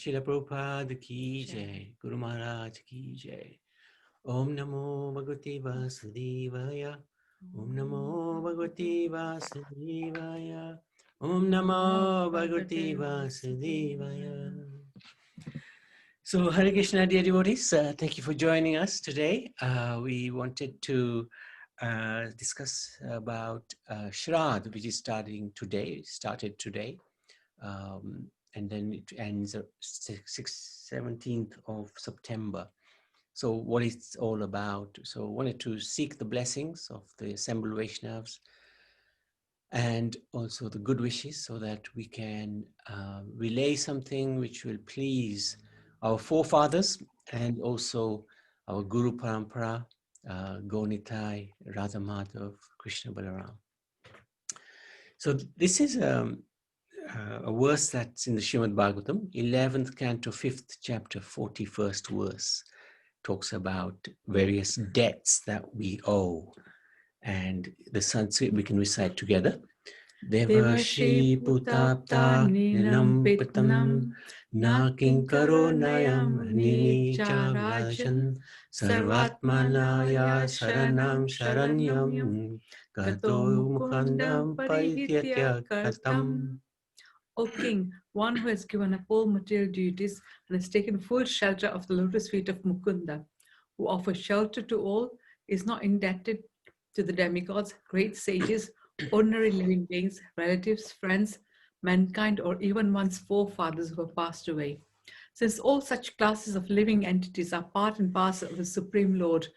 Srila Prabhupada ki jai, Guru Maharaj ki jai. Om Namo Bhagavate Vasudevaya. Om Namo Bhagavate Vasudevaya. Om Namo Bhagavate Vasudevaya. So, Hare Krishna, dear devotees, thank you for joining us today. We wanted to discuss about Sraddha, which is started today. And then it ends 17th of September. So what it's all about. So I wanted to seek the blessings of the assembled Vaishnavas and also the good wishes so that we can relay something which will please our forefathers and also our Guru Parampara, Gaunitai, Radha Madhav, Krishna Balaram. So this is a verse that's in the Srimad Bhagavatam, 11th canto, 5th chapter, 41st verse, talks about various debts that we owe. And the Sanskrit we can recite together. Devashi putapta ninam pitam naking karo nayam ninicha rajan sarvatmanaya saranam saranyam gato mukhandam paritya katam. O King, one who has given up all material duties and has taken full shelter of the lotus feet of Mukunda, who offers shelter to all, is not indebted to the demigods, great sages, ordinary living beings, relatives, friends, mankind, or even one's forefathers who have passed away. Since all such classes of living entities are part and parcel of the Supreme Lord,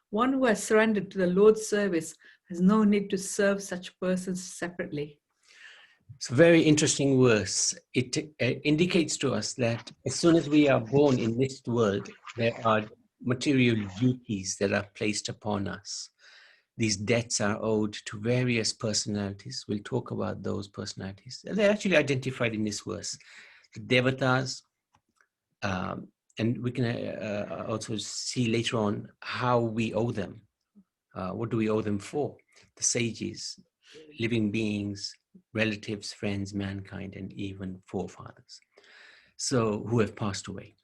one who has surrendered to the Lord's service has no need to serve such persons separately. It's a very interesting verse. It indicates to us that as soon as we are born in this world, there are material duties that are placed upon us. These debts are owed to various personalities. We'll talk about those personalities. They're actually identified in this verse. The devatas, and we can also see later on how we owe them. What do we owe them for? The sages, living beings, relatives, friends, mankind, and even forefathers, so who have passed away.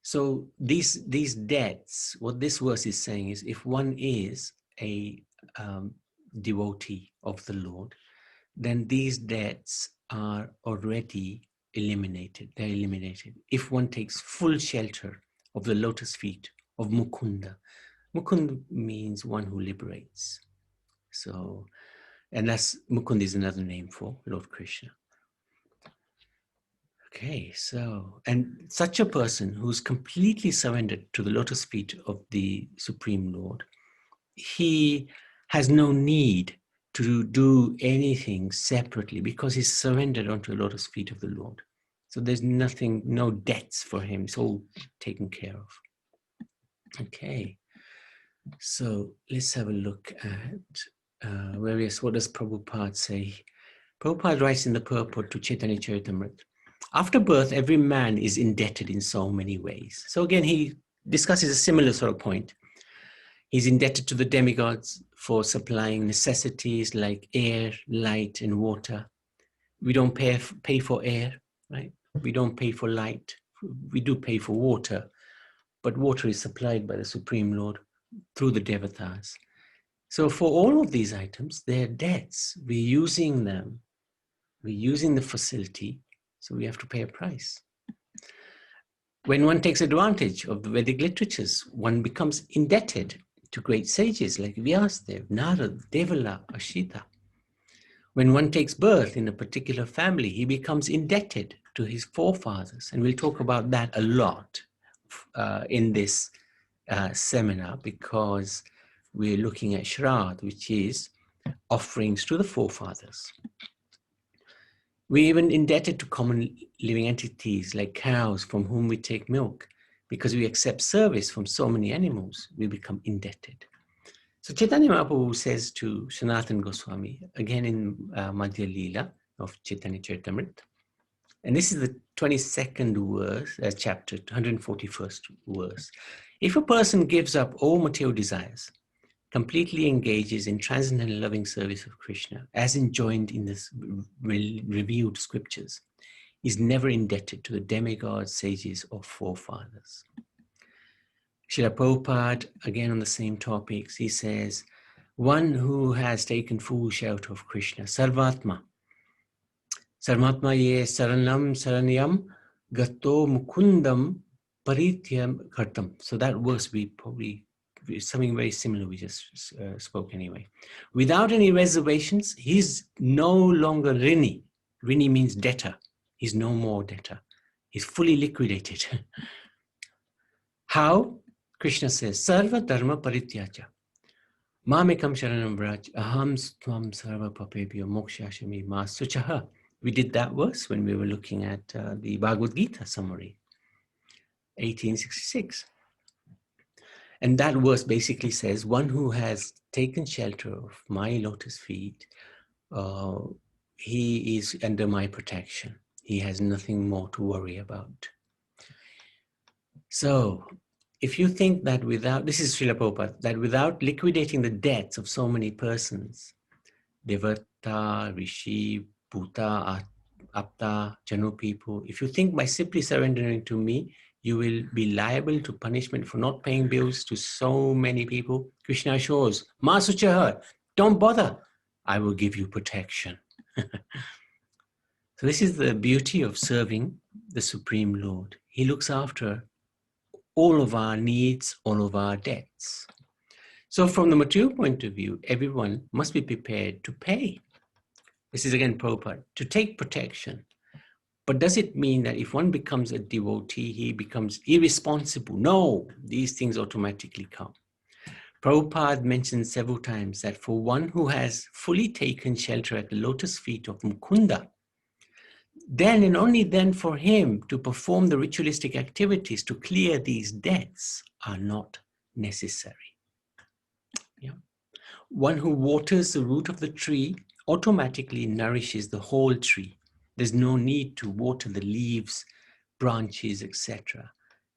So these debts, what this verse is saying is, if one is a devotee of the Lord, then these debts are already eliminated. They're eliminated. If one takes full shelter of the lotus feet of Mukunda. Mukunda means one who liberates. So, and that's Mukunda is another name for Lord Krishna. Okay, so, and such a person who's completely surrendered to the lotus feet of the Supreme Lord, he has no need to do anything separately because he's surrendered onto the lotus feet of the Lord. So there's nothing, no debts for him. It's all taken care of. Okay, so let's have a look at what does Prabhupada say? Prabhupada writes in the purport to Chaitanya Charitamrita, after birth, every man is indebted in so many ways. So again, he discusses a similar sort of point. He's indebted to the demigods for supplying necessities like air, light, and water. We don't pay for air, right? We don't pay for light. We do pay for water, but water is supplied by the Supreme Lord through the devatas. So for all of these items, they're debts. We're using them. We're using the facility, so we have to pay a price. When one takes advantage of the Vedic literatures, one becomes indebted to great sages like Vyasadeva, Narada, Devala, Ashita. When one takes birth in a particular family, he becomes indebted to his forefathers. And we'll talk about that a lot in this seminar, because we're looking at Shraddha, which is offerings to the forefathers. We're even indebted to common living entities like cows from whom we take milk. Because we accept service from so many animals, we become indebted. So Chaitanya Mahaprabhu says to Sanatana Goswami, again in Madhya Leela of Chaitanya Charitamrita, and this is the 22nd verse, chapter, 141st verse. If a person gives up all material desires, completely engages in transcendental loving service of Krishna, as enjoined in this revealed scriptures, is never indebted to the demigods, sages, or forefathers. Srila Prabhupada, again on the same topics, he says, one who has taken full shelter of Krishna, Sarvatma, Sarvatma ye saranam saranyam gato mukundam parityam kartam. So that verse we probably, something very similar we just spoke anyway. Without any reservations, he's no longer rini. Rini means debtor. He's no more debtor. He's fully liquidated. How? Krishna says, Sarva dharma parityaja. Mamekam sharanam vraj. Aham tvam sarva papebhyo mokshashami ma suchaha. We did that verse when we were looking at the Bhagavad Gita summary, 1866. And that verse basically says, one who has taken shelter of my lotus feet, he is under my protection. He has nothing more to worry about. So, if you think that without, this is Srila Prabhupada, that without liquidating the debts of so many persons, Devata, Rishi, Bhuta, Apta, Janu people, if you think by simply surrendering to me, you will be liable to punishment for not paying bills to so many people, Krishna assures, Ma Suchaha, don't bother, I will give you protection. So this is the beauty of serving the Supreme Lord. He looks after all of our needs, all of our debts. So from the material point of view, everyone must be prepared to pay. This is again Prabhupada, to take protection. But does it mean that if one becomes a devotee, he becomes irresponsible? No, these things automatically come. Prabhupada mentioned several times that for one who has fully taken shelter at the lotus feet of Mukunda, then and only then for him to perform the ritualistic activities to clear these debts are not necessary. Yeah. One who waters the root of the tree automatically nourishes the whole tree. There's no need to water the leaves, branches, etc.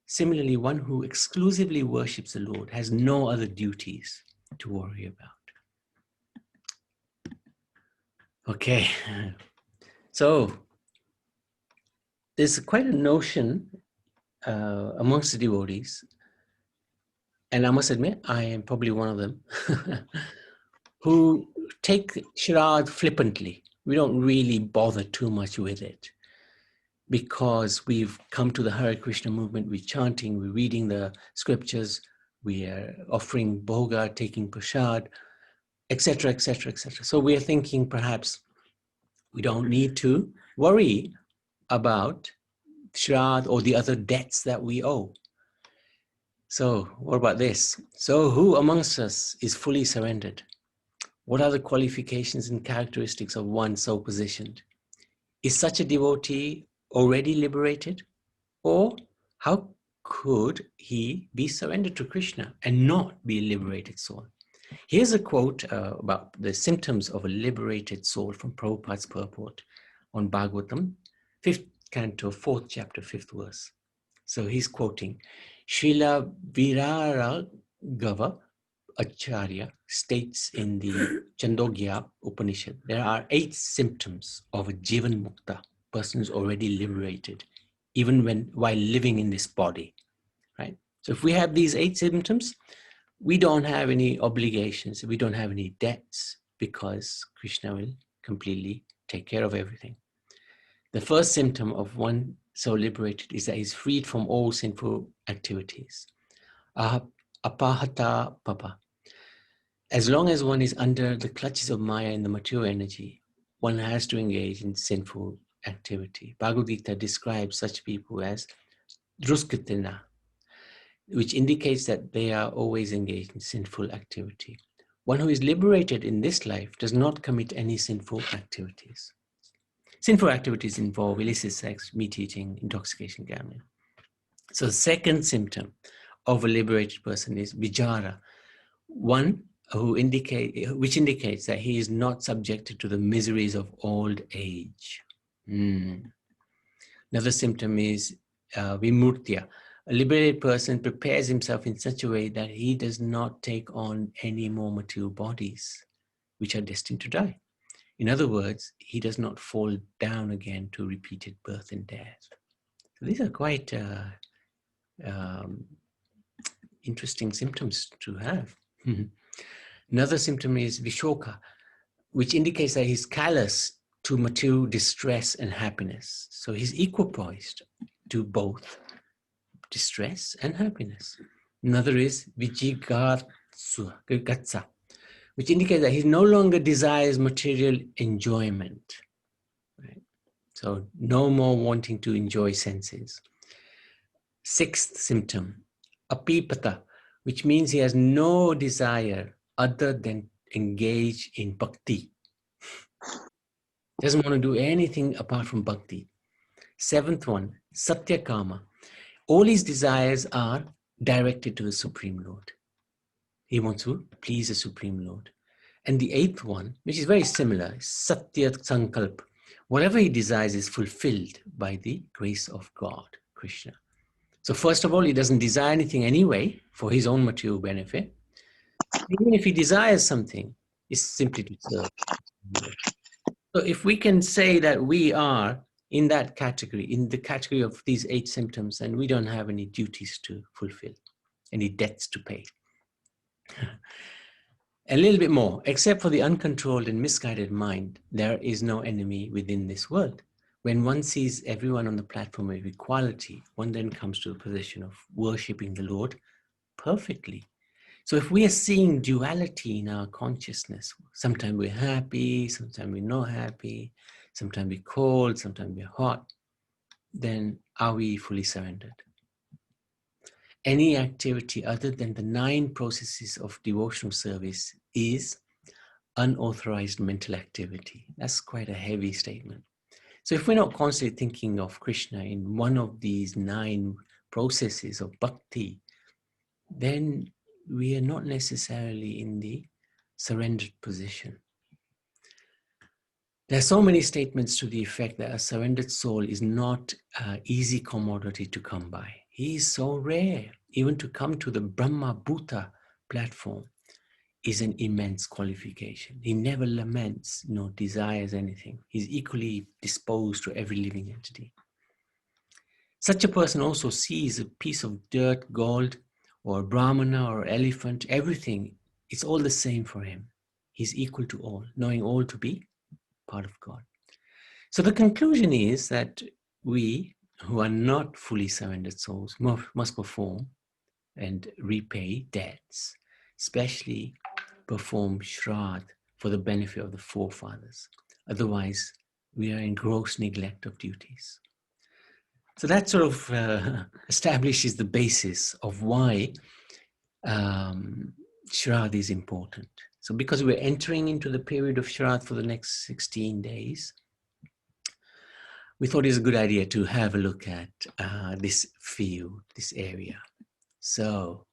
Similarly, one who exclusively worships the Lord has no other duties to worry about. Okay, so there's quite a notion amongst the devotees, and I must admit, I am probably one of them, who take Shrad flippantly. We don't really bother too much with it because we've come to the Hare Krishna movement, we're chanting, we're reading the scriptures, we are offering bhoga, taking prasad, etc., etc., etc. So we are thinking perhaps we don't need to worry about Shrad or the other debts that we owe. So what about this? So who amongst us is fully surrendered? What are the qualifications and characteristics of one so positioned? Is such a devotee already liberated? Or how could he be surrendered to Krishna and not be a liberated soul? Here's a quote about the symptoms of a liberated soul from Prabhupada's purport on Bhagavatam, 5th canto, 4th chapter, 5th verse. So he's quoting, Srila Viraragava Acharya states in the Chandogya Upanishad, there are 8 symptoms of a Jivan Mukta, person who's already liberated, even while living in this body, right? So if we have these 8 symptoms, we don't have any obligations, we don't have any debts, because Krishna will completely take care of everything. The first symptom of one so liberated is that he's freed from all sinful activities. Apahata papa. As long as one is under the clutches of Maya and the material energy, one has to engage in sinful activity. Bhagavad Gita describes such people as druskatina, which indicates that they are always engaged in sinful activity. One who is liberated in this life does not commit any sinful activities. Sinful activities involve illicit sex, meat eating, intoxication, gambling. So the second symptom of a liberated person is vijara, one which indicates that he is not subjected to the miseries of old age. Another symptom is vimurtya. A liberated person prepares himself in such a way that he does not take on any more material bodies, which are destined to die. In other words, he does not fall down again to repeated birth and death. So these are quite um, interesting symptoms to have. Another symptom is Vishoka, which indicates that he's callous to material distress and happiness. So he's equipoised to both distress and happiness. Another is Vijigatsa, which indicates that he no longer desires material enjoyment. Right? So no more wanting to enjoy senses. Sixth symptom, Apipata, which means he has no desire other than engage in bhakti. Doesn't want to do anything apart from bhakti. Seventh one, Satyakama. All his desires are directed to the Supreme Lord. He wants to please the Supreme Lord. And the eighth one, which is very similar, Satya Sankalp. Whatever he desires is fulfilled by the grace of God, Krishna. So first of all, he doesn't desire anything anyway for his own material benefit. Even if he desires something, it's simply to serve. So if we can say that we are in that category, in the category of these 8 symptoms, and we don't have any duties to fulfill, any debts to pay. A little bit more, except for the uncontrolled and misguided mind, there is no enemy within this world. When one sees everyone on the platform of equality, one then comes to a position of worshipping the Lord perfectly. So if we are seeing duality in our consciousness, sometimes we're happy, sometimes we're not happy, sometimes we're cold, sometimes we're hot, then are we fully surrendered? Any activity other than the 9 processes of devotional service is unauthorized mental activity. That's quite a heavy statement. So if we're not constantly thinking of Krishna in one of these 9 processes of bhakti, then we are not necessarily in the surrendered position. There are so many statements to the effect that a surrendered soul is not an easy commodity to come by. He is so rare. Even to come to the Brahma Bhuta platform is an immense qualification. He never laments nor desires anything. He's equally disposed to every living entity. Such a person also sees a piece of dirt, gold, or a brahmana or elephant, everything. It's all the same for him. He's equal to all, knowing all to be part of God. So the conclusion is that we who are not fully surrendered souls must perform and repay debts, especially perform Sraddha for the benefit of the forefathers. Otherwise, we are in gross neglect of duties. So that sort of establishes the basis of why Sraddha is important. So because we're entering into the period of Sraddha for the next 16 days, we thought it was a good idea to have a look at this field, this area. So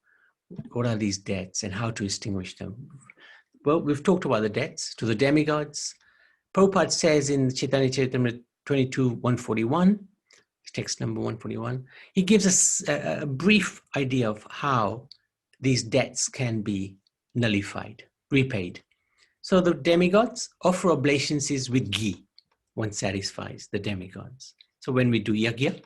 what are these debts and how to extinguish them? Well, we've talked about the debts to the demigods. Prabhupada says in Chaitanya Charitamrita 22:141, text number 141, he gives us a brief idea of how these debts can be nullified, repaid. So the demigods offer oblations with ghee. One satisfies the demigods. So when we do yajna,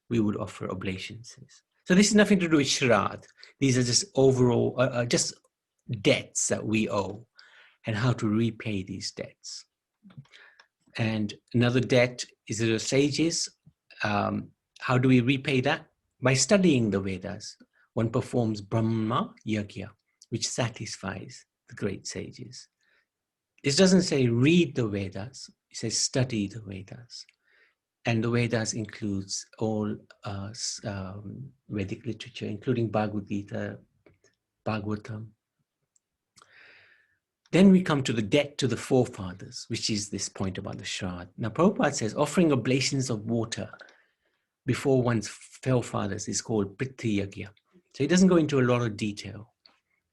we would offer oblations. So this is nothing to do with Sraddha. These are just overall, just debts that we owe and how to repay these debts. And another debt is the sages. How do we repay that? By studying the Vedas. One performs Brahma Yajna, which satisfies the great sages. This doesn't say read the Vedas, it says study the Vedas. And the Vedas includes all Vedic literature, including Bhagavad Gita, Bhagavatam. Then we come to the debt to the forefathers, which is this point about the Sraddha. Now, Prabhupada says offering oblations of water before one's forefathers is called Prithvi Yajna. So he doesn't go into a lot of detail,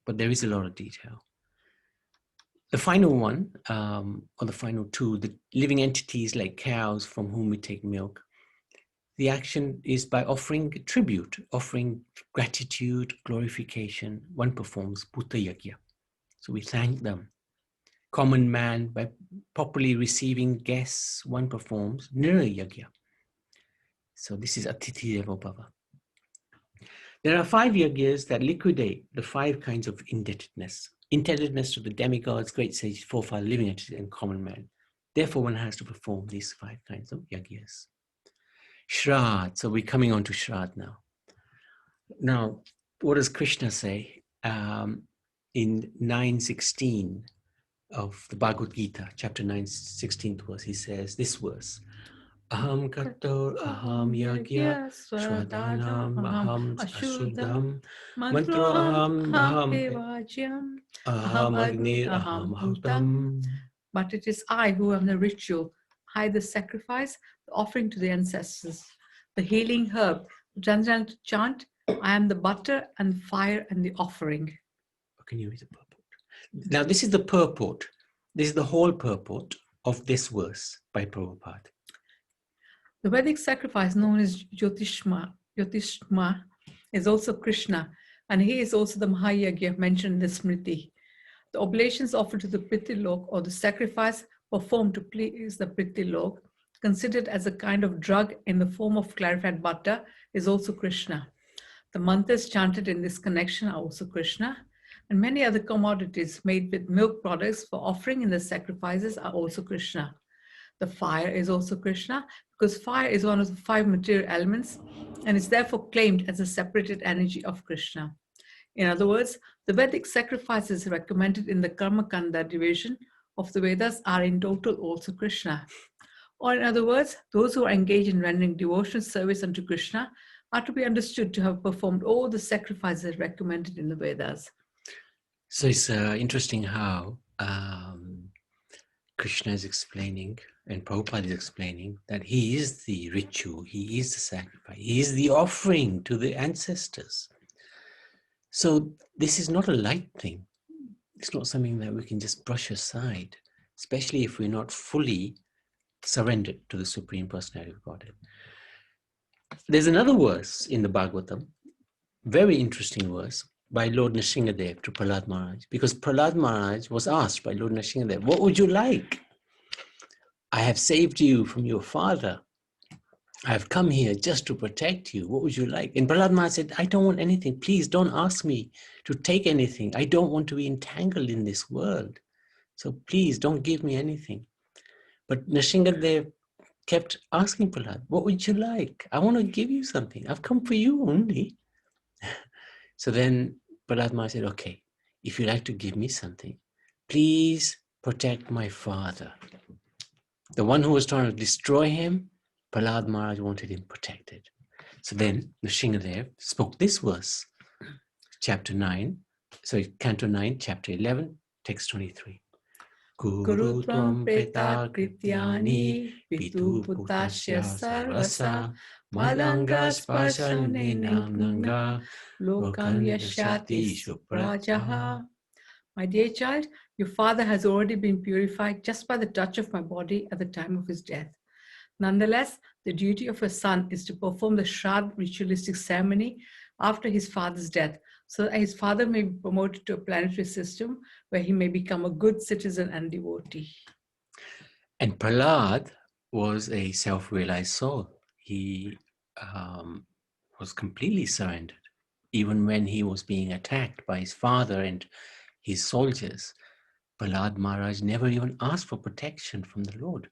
but there is a lot of detail. The final one, or the final 2, the living entities like cows from whom we take milk, the action is by offering tribute, offering gratitude, glorification. One performs Bhuta Yajna. So we thank them. common man, by properly receiving guests, one performs Nirayagya. So this is Atithi Devo Bhava. There are 5 yagyas that liquidate the 5 kinds of indebtedness. Indebtedness to the demigods, great sages, forefather, living entities, and common man. Therefore, one has to perform these 5 kinds of yagyas. Shraddha. So we're coming on to Shraddha now. Now, what does Krishna say in 9:16 of the Bhagavad Gita, chapter 9, 16th verse? He says this verse: Aham kator aham yagya shradhanam aham ashuddham mantro aham Devajyam aham agnir aham hutam. But it is I who am the ritual, I the sacrifice, the offering to the ancestors, the healing herb, the transcendental chant. I am the butter and fire and the offering. Can you read the purport? Now, this is the purport. This is the whole purport of this verse by Prabhupada. The Vedic sacrifice known as Jyotishma is also Krishna, and he is also the Mahayagya mentioned in the Smriti. The oblations offered to the Pritilok, or the sacrifice performed to please the Pritilok, considered as a kind of drug in the form of clarified butter, is also Krishna. The mantras chanted in this connection are also Krishna, and many other commodities made with milk products for offering in the sacrifices are also Krishna. The fire is also Krishna, because fire is one of the 5 material elements and is therefore claimed as a separated energy of Krishna. In other words, the Vedic sacrifices recommended in the Karma Kanda division of the Vedas are in total also Krishna. Or in other words, those who are engaged in rendering devotional service unto Krishna are to be understood to have performed all the sacrifices recommended in the Vedas. So it's interesting how Krishna is explaining, and Prabhupada is explaining, that he is the ritual, he is the sacrifice, he is the offering to the ancestors. So this is not a light thing. It's not something that we can just brush aside, especially if we're not fully surrendered to the Supreme Personality of Godhead. There's another verse in the Bhagavatam, very interesting verse, by Lord Nrsingadev to Prahlad Maharaj, because Prahlad Maharaj was asked by Lord Nrsingadev, what would you like? I have saved you from your father. I have come here just to protect you. What would you like? And Prahlad Maharaj said, I don't want anything. Please don't ask me to take anything. I don't want to be entangled in this world. So please don't give me anything. But Nrsingadev kept asking Prahlad, what would you like? I want to give you something. I've come for you only. So then Prahlad Maharaj said, okay, if you like to give me something, please protect my father. The one who was trying to destroy him, Prahlad Maharaj wanted him protected. So then Nrsingadev spoke this verse, chapter 9, sorry, canto 9, chapter 11, text 23. Guru tvam preta krityani pitu putasya sarvasa madanga spashane namnanga lokam yashati shuprajaha. My dear child, your father has already been purified just by the touch of my body at the time of his death. Nonetheless, the duty of a son is to perform the Shraddha ritualistic ceremony after his father's death, so that his father may be promoted to a planetary system where he may become a good citizen and devotee. And Prahlad was a self-realized soul. He was completely surrendered. Even when he was being attacked by his father and his soldiers, Prahlad Maharaj never even asked for protection from the Lord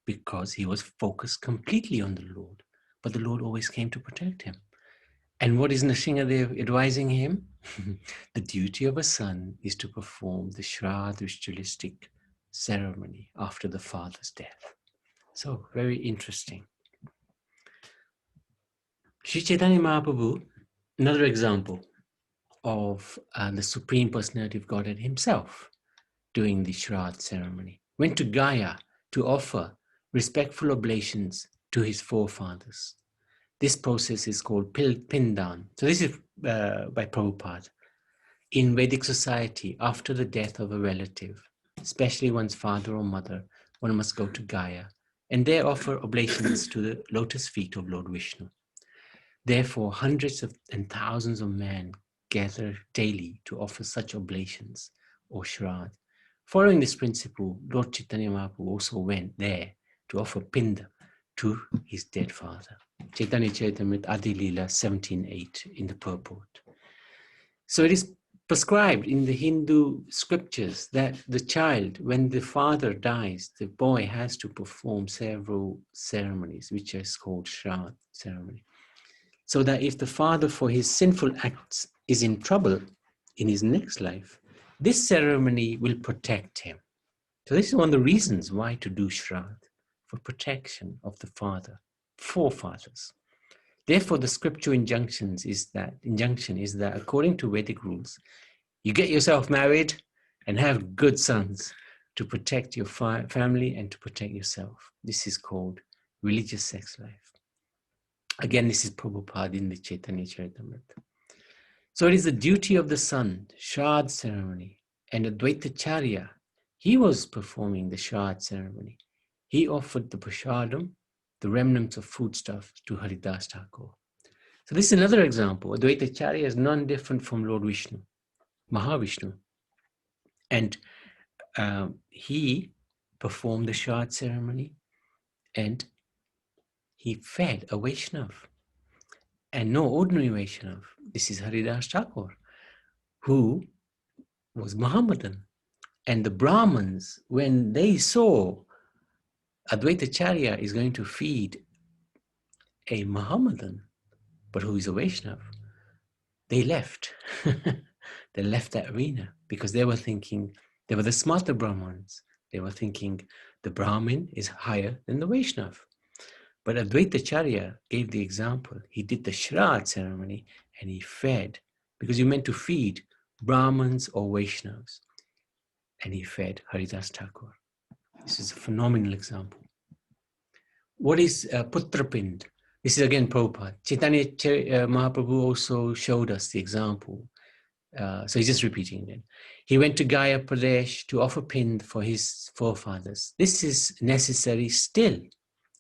because he was focused completely on the Lord. But the Lord always came to protect him. And what is Nrsingadev advising him? The duty of a son is to perform the Shraddha ritualistic ceremony after the father's death. So, very interesting. Sri Chaitanya Mahaprabhu, another example of the Supreme Personality of Godhead himself doing the Shraddha ceremony, went to Gaya to offer respectful oblations to his forefathers. This process is called Pindan. So this is by Prabhupada. In Vedic society, after the death of a relative, especially one's father or mother, one must go to Gaya and there offer oblations to the lotus feet of Lord Vishnu. Therefore, hundreds and thousands of men gather daily to offer such oblations or Shraddha Following this principle, Lord Chaitanya Mahaprabhu also went there to offer pinda to his dead father. Chaitanya Charitamrita Adi Leela 17.8 in the purport. So it is prescribed in the Hindu scriptures that the child, when the father dies, the boy has to perform several ceremonies, which is called Shraddha ceremony. So that if the father for his sinful acts is in trouble in his next life, this ceremony will protect him. So this is one of the reasons why to do Shraddha, for protection of the father, forefathers. Therefore, the scripture injunction is that according to Vedic rules, you get yourself married and have good sons to protect your family and to protect yourself. This is called religious sex life. Again, this is Prabhupada in the Chaitanya Charitamrita. So it is the duty of the son, Shraddha ceremony, and Advaitacharya, he was performing the Shraddha ceremony. He offered the prashadam, the remnants of foodstuff, to Haridas Thakur. So this is another example. Advaitacharya is none different from Lord Vishnu, Mahavishnu. And he performed the Shraddha ceremony and he fed a Vaishnava. And no ordinary Vaishnava. This is Haridas Thakur, who was Mohammedan. And the Brahmins, when they saw Advaitacharya is going to feed a Mohammedan, but who is a Vaishnava, they left. They left that arena because they were thinking, they were the smarter Brahmins. They were thinking the Brahmin is higher than the Vaishnava. But Advaitacharya gave the example. He did the Shraddha ceremony and he fed, because you meant to feed Brahmins or Vaishnavas. And he fed Haridas Thakur. This is a phenomenal example. What is Putrapind? This is again Prabhupada. Chaitanya Mahaprabhu also showed us the example. So he's just repeating it. He went to Gaya Pradesh to offer pind for his forefathers. This is necessary still.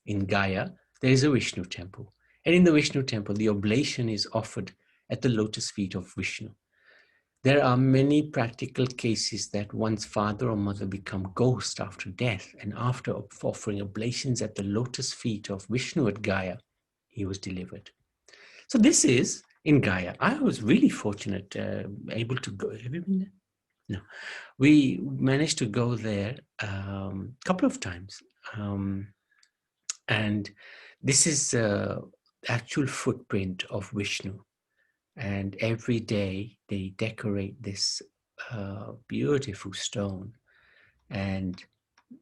In Gaya, there is a Vishnu temple. And in the Vishnu temple, the oblation is offered at the lotus feet of Vishnu. There are many practical cases that one's father or mother become ghosts after death, and after offering oblations at the lotus feet of Vishnu at Gaya, he was delivered. So this is in Gaya. I was really fortunate, able to go. Have you been there? No. We managed to go there a couple of times. And this is the actual footprint of Vishnu. And every day they decorate this beautiful stone and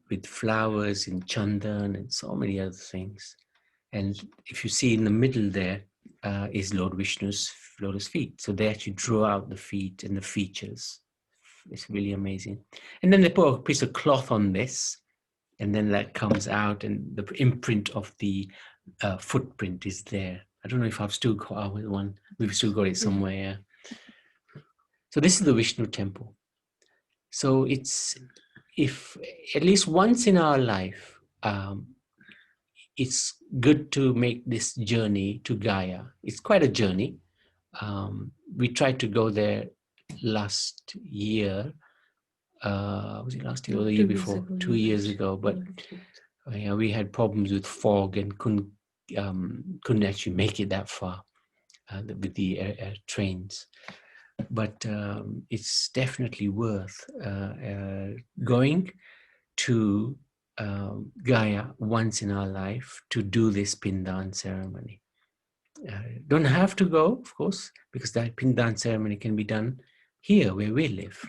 with flowers and chandan and so many other things. And if you see in the middle there is Lord Vishnu's lotus feet. So they actually draw out the feet and the features. It's really amazing. And then they put a piece of cloth on this, and then that comes out and the imprint of the footprint is there. I don't know if I've still got one. We've still got it somewhere. Yeah. So this is the Vishnu temple. So it's, if at least once in our life, it's good to make this journey to Gaya. It's quite a journey. We tried to go there last year. Was it last year or the year before? 2 years ago. But yeah, we had problems with fog and couldn't actually make it that far with the trains. But it's definitely worth going to Gaya once in our life to do this Pindan ceremony. Don't have to go, of course, because that Pindan ceremony can be done here where we live.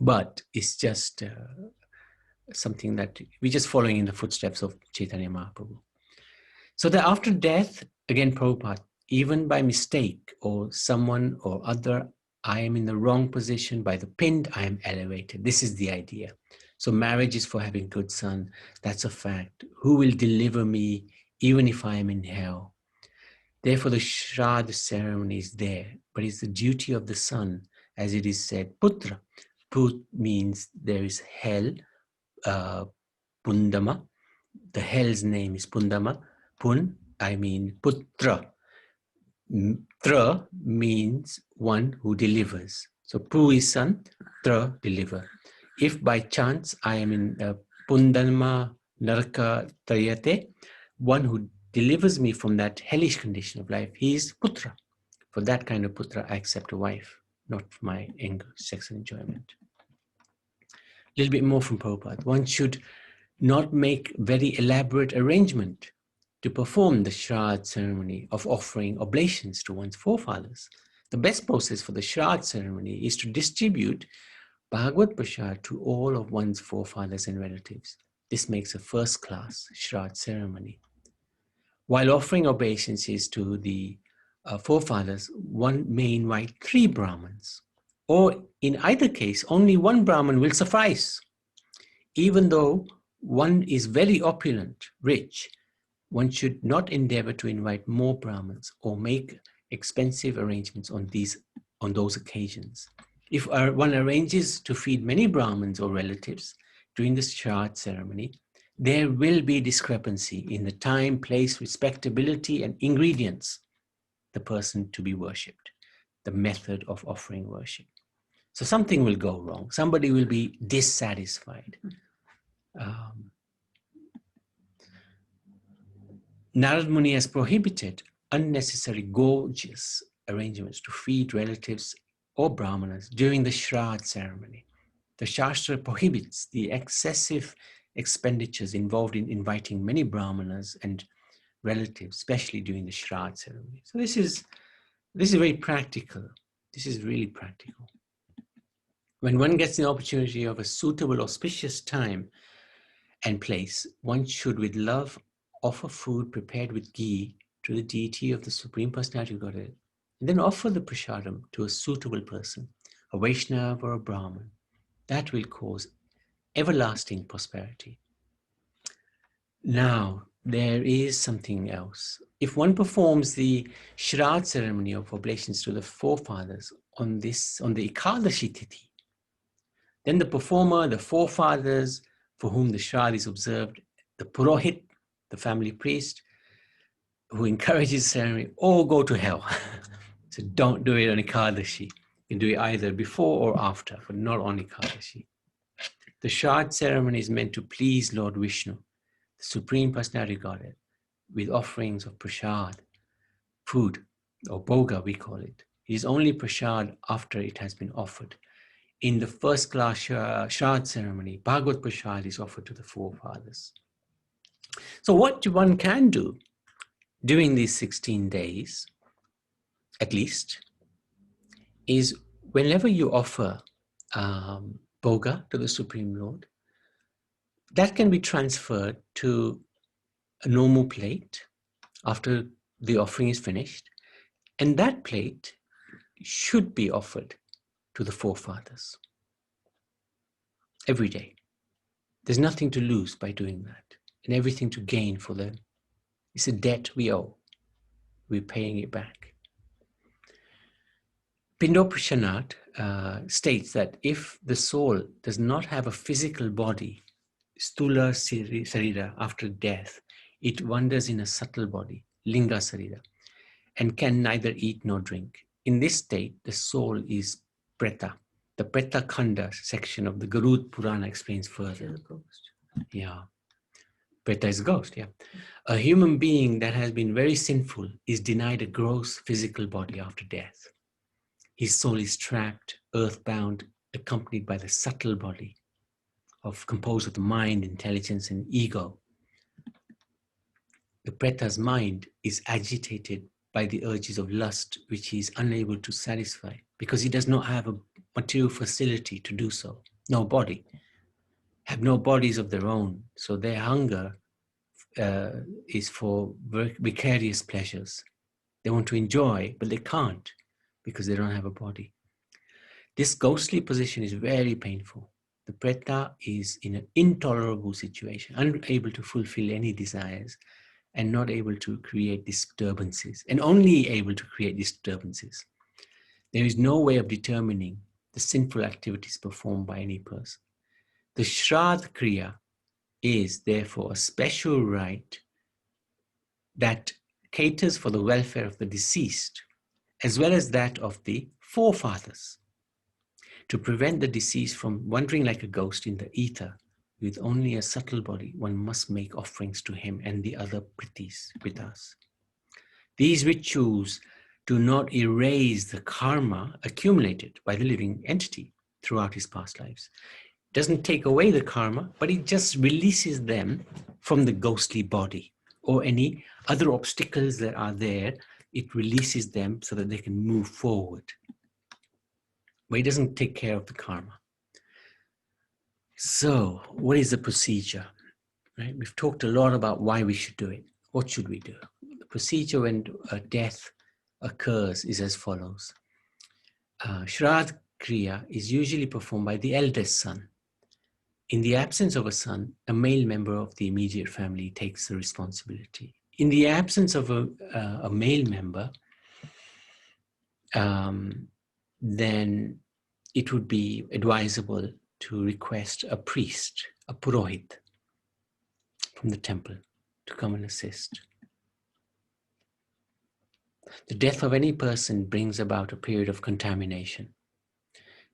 But it's just something that we're just following in the footsteps of Chaitanya Mahaprabhu. So that after death, again, Prabhupada, even by mistake or someone or other, I am in the wrong position, by the pind, I am elevated. This is the idea. So marriage is for having good son. That's a fact. Who will deliver me even if I am in hell? Therefore, the Shraddha ceremony is there, but it's the duty of the son, as it is said, Putra. Put means there is hell, Pundama. The hell's name is Pundama. Pun, I mean Putra. Tra means one who delivers. So Pu is son, Tra, deliver. if by chance I am in Pundanma Naraka Tayate, one who delivers me from that hellish condition of life, he is putra. For that kind of putra, I accept a wife, not for my anger, sex, and enjoyment. A little bit more from Prabhupada. One should not make very elaborate arrangement to perform the Shraddha ceremony of offering oblations to one's forefathers. The best process for the Shraddha ceremony is to distribute Bhagavad Prasad to all of one's forefathers and relatives. This makes a first-class Shraddha ceremony. While offering obeisances to the forefathers, one may invite 3 Brahmins, or in either case, only 1 Brahmin will suffice. Even though one is very opulent, rich, one should not endeavor to invite more Brahmins or make expensive arrangements on those occasions. If one arranges to feed many Brahmins or relatives during the Shraddha ceremony, there will be discrepancy in the time, place, respectability, and ingredients, the person to be worshipped, the method of offering worship. So something will go wrong. Somebody will be dissatisfied. Narad Muni has prohibited unnecessary gorgeous arrangements to feed relatives or brahmanas during the Shraddha ceremony. The Shastra prohibits the excessive expenditures involved in inviting many brahmanas and relatives, especially during the Shraddha ceremony. So this is very practical. This is really practical. When one gets the opportunity of a suitable, auspicious time and place, one should with love offer food prepared with ghee to the deity of the Supreme Personality of Godhead, and then offer the prasadam to a suitable person, a Vaishnava or a Brahmin. That will cause everlasting prosperity. Now, there is something else. If one performs the Shraddha ceremony of oblations to the forefathers on the Ekadashi Tithi, then the performer, the forefathers for whom the Shraddha is observed, the Purohit, the family priest who encourages ceremony, all go to hell. So don't do it on Ekadashi. You can do it either before or after, but not on Ekadashi. The Shraddha ceremony is meant to please Lord Vishnu, the Supreme Personality of Godhead, with offerings of prasad, food, or bhoga we call it. It is only prasad after it has been offered. In the first class Shraddha ceremony, Bhagavad Prasad is offered to the forefathers. So what one can do during these 16 days, at least, is whenever you offer bhoga to the Supreme Lord, that can be transferred to a normal plate after the offering is finished, and that plate should be offered to the forefathers every day. There's nothing to lose by doing that, and everything to gain for them. It's a debt we owe. We're paying it back. Pindoprashanat states that if the soul does not have a physical body, stula sarira, after death, it wanders in a subtle body, linga sarira, and can neither eat nor drink. In this state, the soul is preta. The Preta Khanda section of the Garud Purana explains further. Yeah. Preta is a ghost, yeah. A human being that has been very sinful is denied a gross physical body after death. His soul is trapped, earthbound, accompanied by the subtle body composed of the mind, intelligence, and ego. The Preta's mind is agitated by the urges of lust, which he is unable to satisfy because he does not have a material facility to do so. No body. Have no bodies of their own. So their hunger is for vicarious pleasures. They want to enjoy, but they can't because they don't have a body. This ghostly position is very painful. The Preta is in an intolerable situation, unable to fulfill any desires and not able to create disturbances, and only able to create disturbances. There is no way of determining the sinful activities performed by any person. The Shraddha Kriya is therefore a special rite that caters for the welfare of the deceased, as well as that of the forefathers. To prevent the deceased from wandering like a ghost in the ether with only a subtle body, one must make offerings to him and the other pitas. These rituals do not erase the karma accumulated by the living entity throughout his past lives. It doesn't take away the karma, but it just releases them from the ghostly body or any other obstacles that are there. It releases them so that they can move forward. But it doesn't take care of the karma. So, what is the procedure? Right? We've talked a lot about why we should do it. What should we do? The procedure when a death occurs is as follows. Shraddha Kriya is usually performed by the eldest son. In the absence of a son, a male member of the immediate family takes the responsibility. In the absence of a male member, then it would be advisable to request a priest, a purohit, from the temple to come and assist. The death of any person brings about a period of contamination.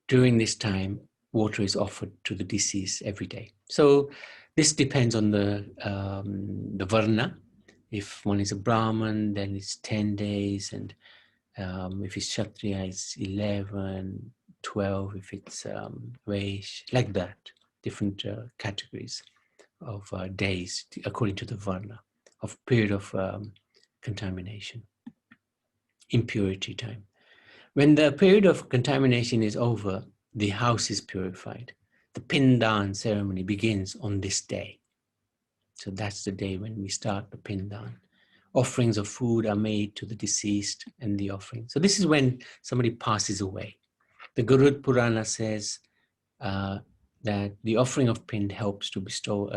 During this time, water is offered to the deceased every day. So this depends on the varna. If one is a Brahman, then it's 10 days, and if it's Kshatriya, it's 11, 12, if it's Vaish, like that, different categories of days according to the varna, of period of contamination, impurity time. When the period of contamination is over, the house is purified. The pindan ceremony begins on this day. So that's the day when we start the pindan. Offerings of food are made to the deceased and the offering. So this is when somebody passes away. The Garud Purana says that the offering of pind helps to bestow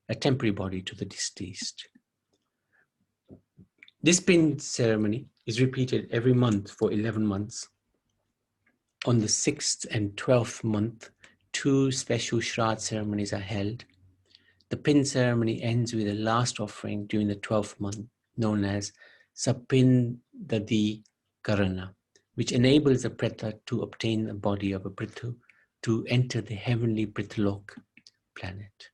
a temporary body to the deceased. This pind ceremony is repeated every month for 11 months. On the 6th and 12th month, 2 special Shraddha ceremonies are held. The pind ceremony ends with a last offering during the 12th month, known as Sapindadi Karana, which enables a preta to obtain the body of a prithu to enter the heavenly Prithlok planet.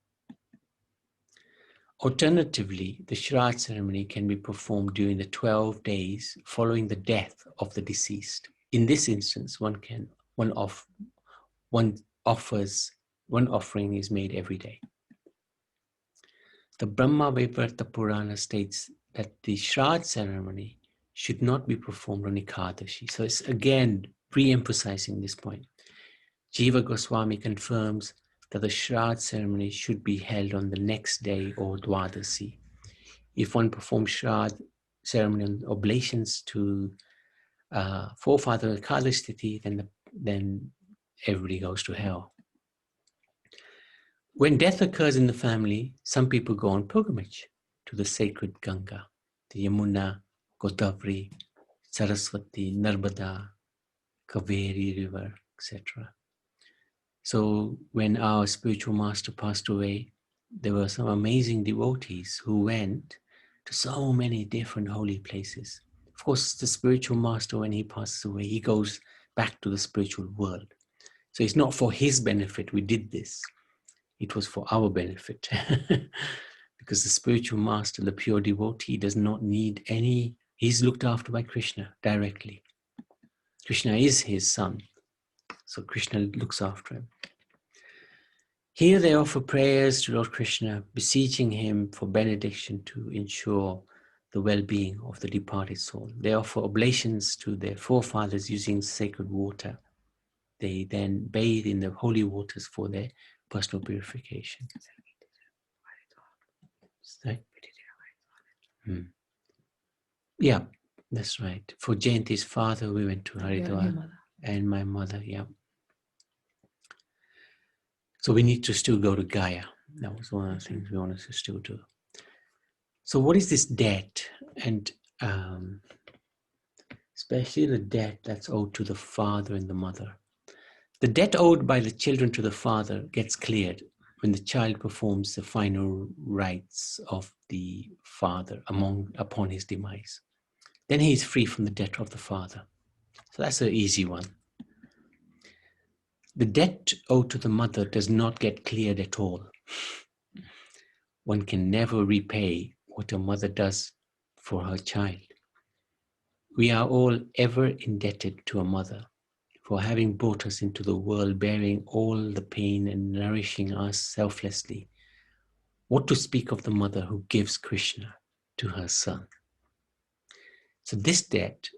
Alternatively, the Shraddha ceremony can be performed during the 12 days following the death of the deceased. In this instance, one offering is made every day. The Brahma Vaivarta Purana states that the Shraddha ceremony should not be performed on Ekadashi. So it's again re-emphasizing this point. Jiva Goswami confirms that the Shraddha ceremony should be held on the next day or Dwadasi. If one performs Shraddha ceremony on oblations to forefather Ekadashi, then everybody goes to hell. When death occurs in the family, some people go on pilgrimage to the sacred Ganga, the Yamuna, Godavari, Saraswati, Narmada, Kaveri river, etc. So when our spiritual master passed away, there were some amazing devotees who went to so many different holy places. Of course, the spiritual master, when he passes away, he goes back to the spiritual world. So it's not for his benefit we did this. It was for our benefit. Because the spiritual master, the pure devotee, does not need any, he's looked after by Krishna directly. Krishna is his son. So Krishna looks after him. Here they offer prayers to Lord Krishna, beseeching him for benediction to ensure the well-being of the departed soul. They offer oblations to their forefathers using sacred water. They then bathe in the holy waters for their personal purification. Yeah, that's right. For Jayanti's father, we went to Haridwar, and my mother, yeah. So we need to still go to Gaya. That was one of the things we wanted to still do. So what is this debt? And especially the debt that's owed to the father and the mother. The debt owed by the children to the father gets cleared when the child performs the final rites of the father upon his demise. Then he is free from the debt of the father. So that's an easy one. The debt owed to the mother does not get cleared at all. One can never repay what a mother does for her child. We are all ever indebted to a mother for having brought us into the world, bearing all the pain and nourishing us selflessly. What to speak of the mother who gives Krishna to her son? So this debt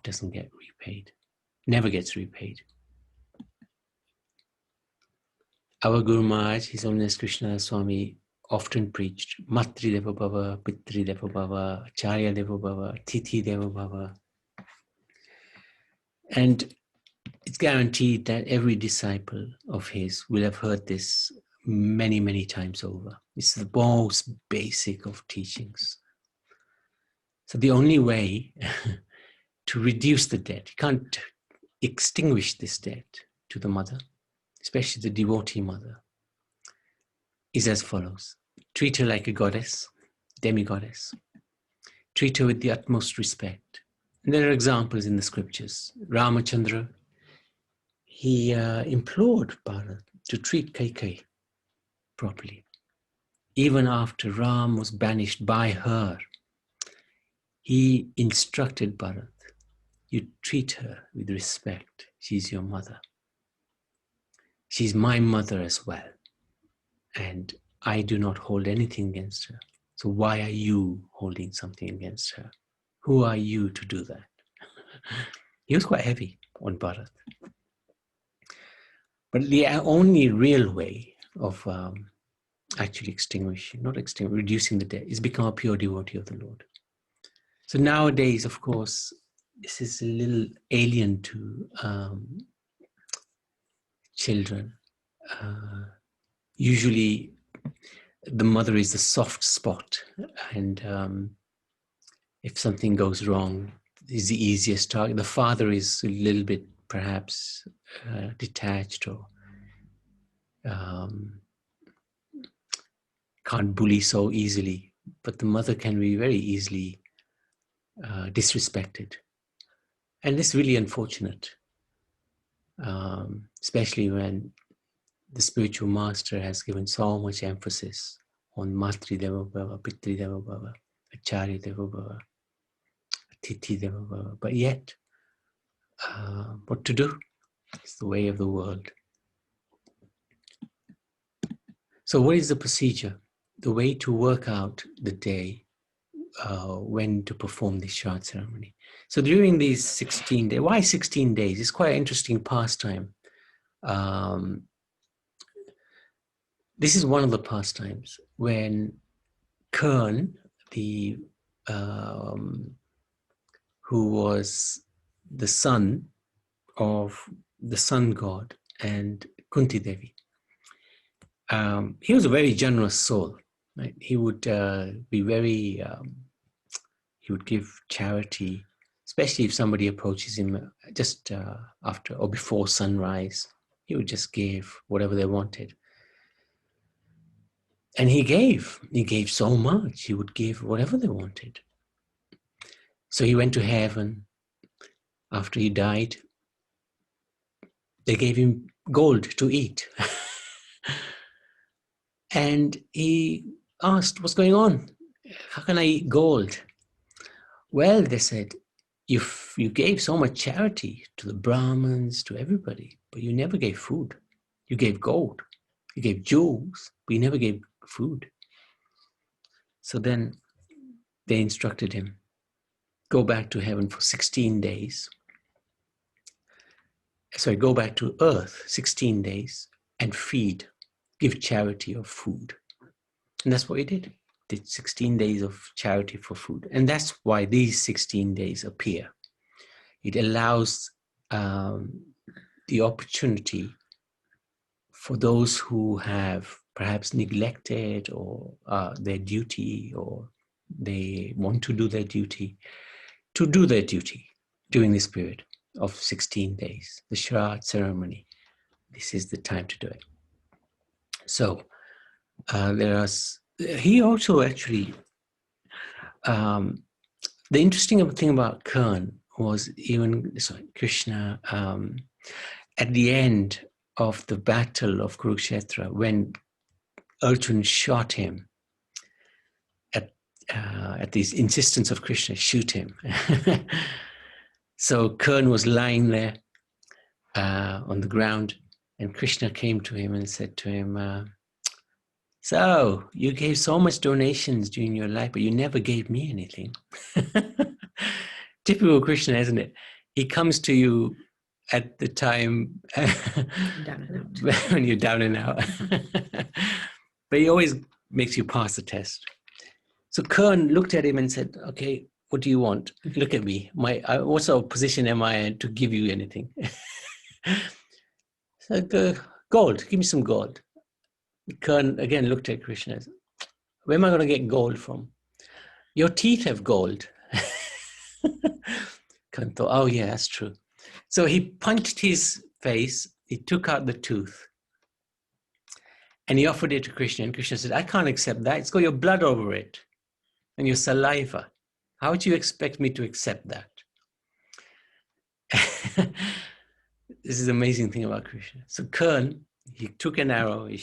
doesn't get repaid, never gets repaid. Our Guru Maharaj, His Holiness Krishna Swami, often preached Matri Deva Bhava, Pitri Deva Bhava, Acharya Deva Bhava, Tithi Deva Bhava. And it's guaranteed that every disciple of his will have heard this many, many times over. It's the most basic of teachings. So the only way to reduce the debt, you can't extinguish this debt to the mother, especially the devotee mother, is as follows. Treat her like a goddess, demigoddess. Treat her with the utmost respect. And there are examples in the scriptures. Ramachandra, he implored Bharat to treat Kaikai properly. Even after Ram was banished by her, he instructed Bharat, you treat her with respect. She's your mother. She's my mother as well. And I do not hold anything against her. So why are you holding something against her? Who are you to do that? He was quite heavy on Bharat. But the only real way of actually reducing the debt is become a pure devotee of the Lord. So nowadays, of course, this is a little alien to children. Usually, the mother is the soft spot, and if something goes wrong, is the easiest target. The father is a little bit perhaps detached or can't bully so easily, but the mother can be very easily disrespected. And it's really unfortunate, especially when the spiritual master has given so much emphasis on Matri Deva Bhava, Pitri Deva Bhava, Acharya Deva Bhava, Tithi Deva Bhava. But yet, what to do? It's the way of the world. So what is the procedure? The way to work out the day when to perform the Shraddha ceremony. So during these 16 days, why 16 days? It's quite an interesting pastime. This is one of the pastimes when Kern, who was the son of the sun god and Kunti Devi, he was a very generous soul. Right? He would be very, he would give charity, especially if somebody approaches him just after or before sunrise. He would just give whatever they wanted. And he gave so much. He would give whatever they wanted. So he went to heaven. After he died, they gave him gold to eat. And he asked, what's going on? How can I eat gold? Well, they said, you gave so much charity to the Brahmins, to everybody, but you never gave food. You gave gold. You gave jewels, but you never gave food. So then they instructed him, go back to heaven for 16 days. Sorry, go back to earth 16 days and feed, give charity of food. And that's what he did. Did 16 days of charity for food. And that's why these 16 days appear. It allows the opportunity for those who have perhaps neglected or their duty, or they want to do their duty, to do their duty during this period of 16 days, the Shraddha ceremony. This is the time to do it. So he also actually, the interesting thing about Kern was even Krishna, at the end of the battle of Kurukshetra, when Arjuna shot him at the insistence of Krishna, shoot him. So Karna was lying there on the ground, and Krishna came to him and said to him, so you gave so much donations during your life, but you never gave me anything. Typical Krishna, isn't it? He comes to you at the time Down and out. when you're down and out. But he always makes you pass the test. So Kern looked at him and said, okay, what do you want? Look at me. What sort of position am I in to give you anything? So, gold, give me some gold. Kern again looked at Krishna and said, where am I going to get gold from? Your teeth have gold. Kern thought, oh yeah, that's true. So he punched his face, he took out the tooth, and he offered it to Krishna. And Krishna said, I can't accept that. It's got your blood over it and your saliva. How would you expect me to accept that? This is the amazing thing about Krishna. So Kern, he took an arrow, he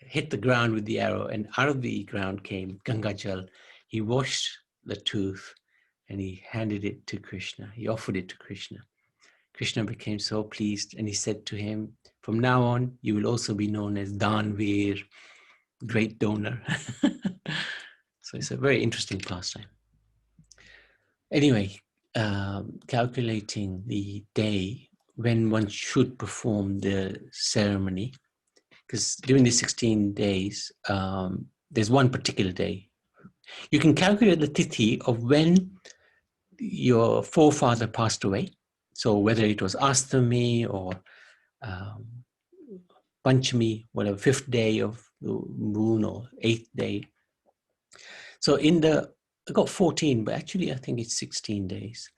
hit the ground with the arrow, and out of the ground came Ganga Jal. He washed the tooth and he handed it to Krishna. He offered it to Krishna. Krishna became so pleased, and he said to him, from now on, you will also be known as Danveer, great donor. So it's a very interesting pastime. Anyway, calculating the day when one should perform the ceremony, because during the 16 days, there's one particular day. You can calculate the tithi of when your forefather passed away. So whether it was Astami or Panchami, whatever, 5th day of the moon or 8th day. So I got 14, but actually I think it's 16 days.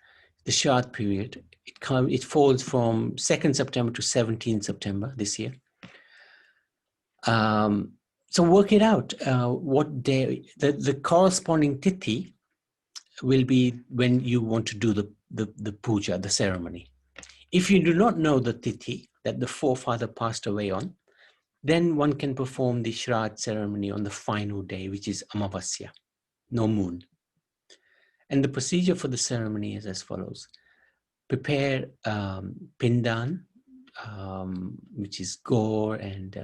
The Shraddha period, it falls from 2nd September to 17th September this year. So work it out. What day, the corresponding tithi will be when you want to do the puja, the ceremony. If you do not know the tithi that the forefather passed away on, then one can perform the Shraddha ceremony on the final day, which is Amavasya, no moon. And the procedure for the ceremony is as follows. Prepare pindan, which is gore and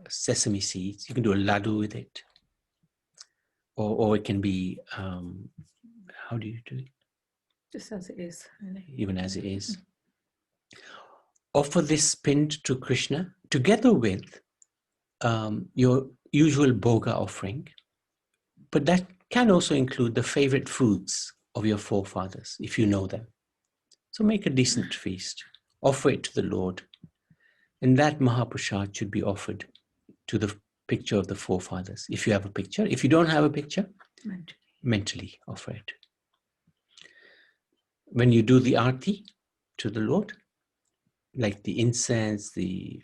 sesame seeds. You can do a laddu with it. Or it can be, how do you do it? Just as it is. Really. Even as it is. Offer this pind to Krishna together with your usual bhoga offering. But that can also include the favorite foods of your forefathers, if you know them. So make a decent feast. Offer it to the Lord. And that Mahaprasad should be offered to the picture of the forefathers. If you have a picture. If you don't have a picture, mentally offer it. When you do the arti to the Lord, like the incense, the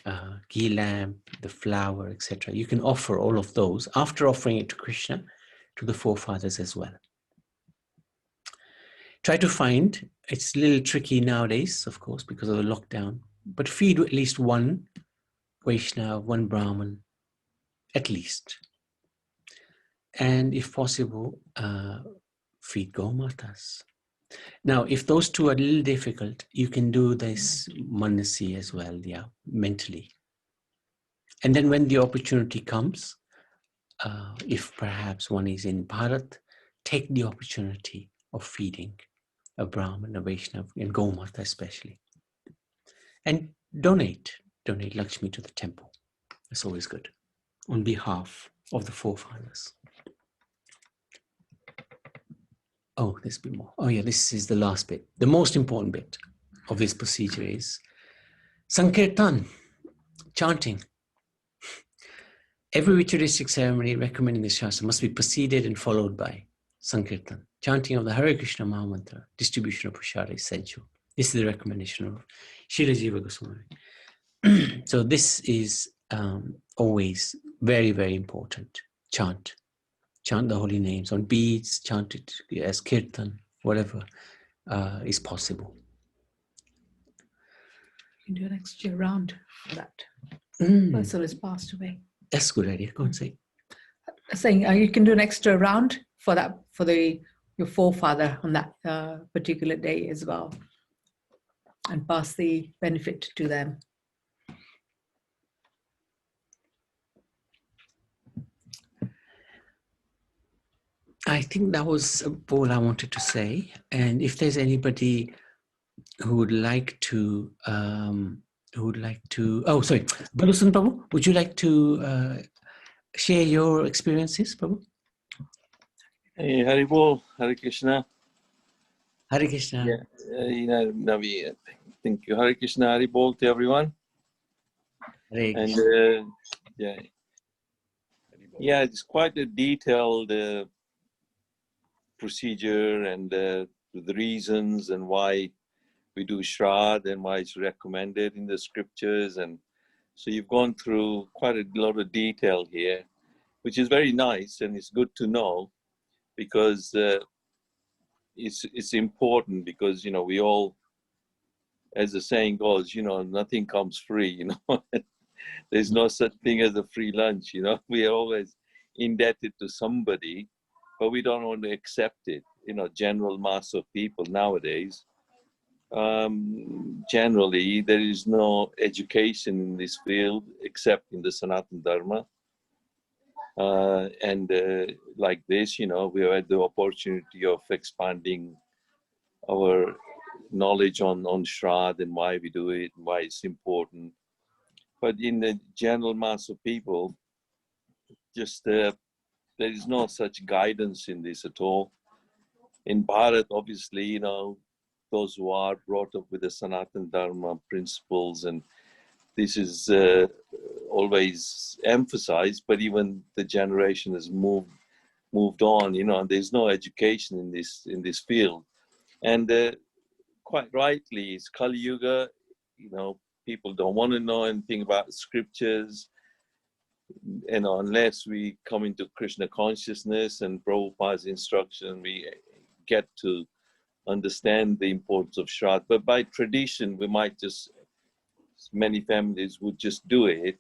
ghee lamp, the flower, etc., you can offer all of those after offering it to Krishna, to the forefathers as well. Try to find, it's a little tricky nowadays, of course, because of the lockdown, but feed at least one Vaishnava, one Brahmin, at least. And if possible, feed Gomatas. Now, if those two are a little difficult, you can do this manasi as well, mentally. And then when the opportunity comes, if perhaps one is in Bharat, take the opportunity of feeding a Brahmin, a Vaishnava, and Gomata especially. And donate Lakshmi to the temple. That's always good, on behalf of the forefathers. Oh, there's a bit more. Oh yeah, this is the last bit. The most important bit of this procedure is Sankirtan, chanting. Every ritualistic ceremony recommending the Shastra must be preceded and followed by Sankirtan. Chanting of the Hare Krishna Mahamantra, distribution of prasada is essential. This is the recommendation of Srila Jiva Goswami. So this is always very, very important. Chant the holy names on beads, chant it as kirtan, whatever is possible. You can do an extra round for that person who's passed away. That's a good idea. Go and say. Saying you can do an extra round for that, for your forefather on that particular day as well, and pass the benefit to them. I think that was all I wanted to say. And if there's anybody who would like to, oh, sorry, Balusan Prabhu, would you like to share your experiences, Prabhu? Hey, Hari Bol, Hare Krishna. Hare Krishna. Yeah, Navi, thank you. Hare Krishna, Hari Bol to everyone. Hare And Krishna. yeah, it's quite a detailed procedure and the reasons and why we do Shraddha and why it's recommended in the scriptures. And so you've gone through quite a lot of detail here, which is very nice and it's good to know, because it's important, because, you know, we all, as the saying goes, you know, nothing comes free, you know. There's no such thing as a free lunch, you know. We are always indebted to somebody, but we don't want to accept it. You know, general mass of people nowadays, generally, there is no education in this field except in the Sanatana Dharma. And like this, you know, we have had the opportunity of expanding our knowledge on Shraddha and why we do it, and why it's important. But in the general mass of people, just there is no such guidance in this at all. In Bharat, obviously, you know, those who are brought up with the Sanatana Dharma principles, and this is always emphasized, but even the generation has moved on, you know, and there's no education in this field. And quite rightly, it's Kali Yuga, you know, people don't want to know anything about scriptures, you know, unless we come into Krishna consciousness and Prabhupada's instruction, we get to understand the importance of Shraddha. But by tradition, we might just, many families would just do it,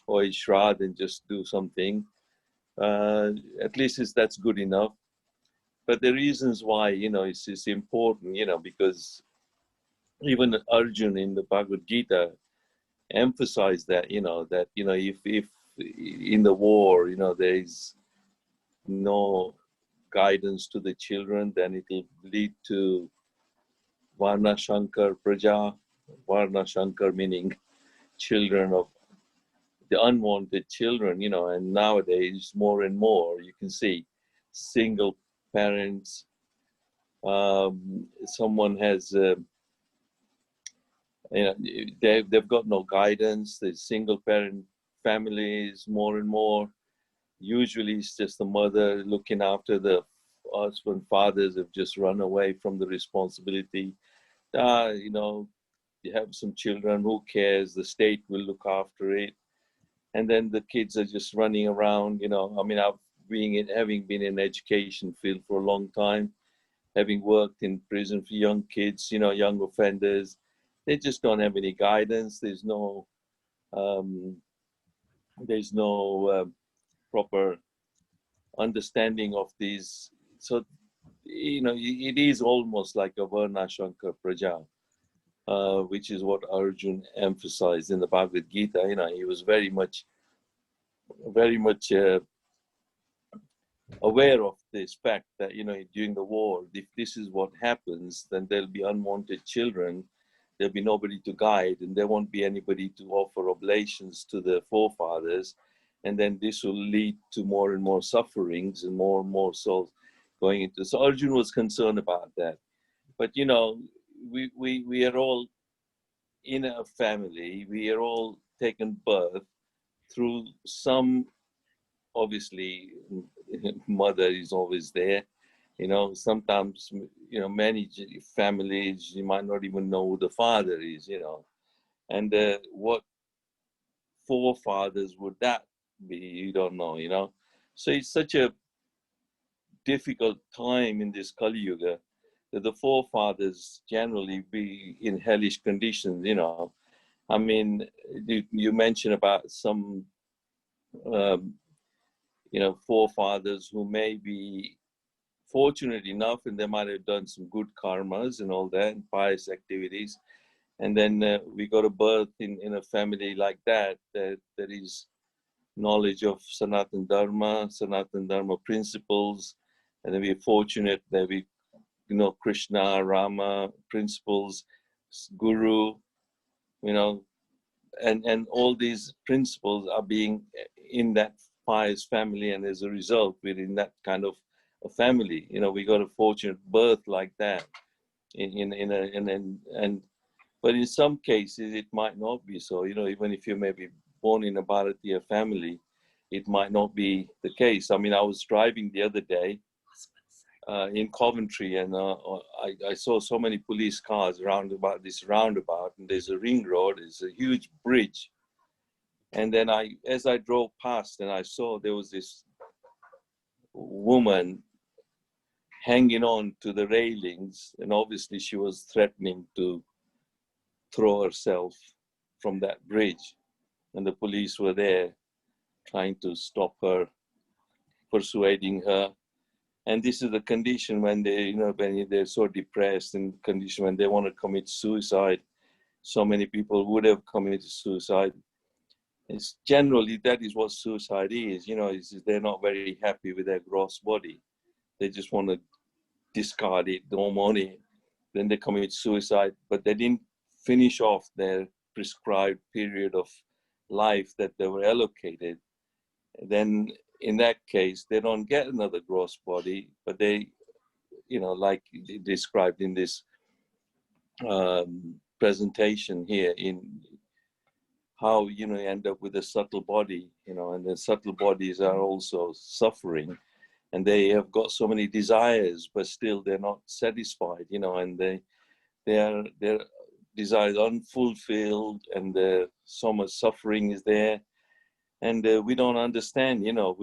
or Shraddha and just do something. At least that's good enough. But the reasons why, you know, it's important, you know, because even Arjun in the Bhagavad Gita emphasized that, you know, if in the war, you know, there is no guidance to the children, then it will lead to Varna Shankar Praja. Varna Shankar meaning children of the unwanted children, you know, and nowadays more and more you can see single parents. Someone has, you know, they've got no guidance. There's single parent families more and more. Usually it's just the mother looking after the husband. Fathers have just run away from the responsibility. You know, you have some children, who cares? The state will look after it. And then the kids are just running around, you know. I mean, having been in education field for a long time, having worked in prison for young kids, you know, young offenders, they just don't have any guidance. There's no proper understanding of these. So, you know, it is almost like a Varna Shankar Praja, which is what Arjun emphasized in the Bhagavad Gita. You know, he was very much aware of this fact that, you know, during the war, if this is what happens, then there'll be unwanted children, there'll be nobody to guide, and there won't be anybody to offer oblations to the forefathers, and then this will lead to more and more sufferings and more souls going into. So Arjun was concerned about that. But, you know, we are all in a family, we are all taken birth through some, obviously, mother is always there. You know, sometimes, you know, many families, you might not even know who the father is, you know. And what forefathers would that be? You don't know, you know. So it's such a difficult time in this Kali Yuga that the forefathers generally be in hellish conditions, you know. I mean, you mentioned about some, you know, forefathers who may be fortunate enough and they might have done some good karmas and all that and pious activities. And then we got a birth in a family like that, that is knowledge of Sanatana Dharma principles. And then we're fortunate that we, you know, Krishna, Rama principles, Guru, you know, and all these principles are being in that pious family, and as a result we're in that kind of a family. You know, we got a fortunate birth like that and but in some cases it might not be so. You know, even if you may be born in a Bharatiya family, it might not be the case. I mean, I was driving the other day in Coventry, and I saw so many police cars around about this roundabout, and there's a ring road, there's a huge bridge. And then as I drove past, and I saw there was this woman hanging on to the railings, and obviously she was threatening to throw herself from that bridge. And the police were there trying to stop her, persuading her. And this is the condition when they, you know, when they're so depressed, and condition when they want to commit suicide. So many people would have committed suicide. It's generally, that is what suicide is. You know, is they're not very happy with their gross body. They just want to discard it, no money. Then they commit suicide, but they didn't finish off their prescribed period of life that they were allocated. Then in that case, they don't get another gross body, but they, you know, like described in this presentation here, in how, you know, you end up with a subtle body, you know, and the subtle bodies are also suffering, and they have got so many desires, but still they're not satisfied, you know, and their desires unfulfilled, and so much suffering is there. And we don't understand, you know,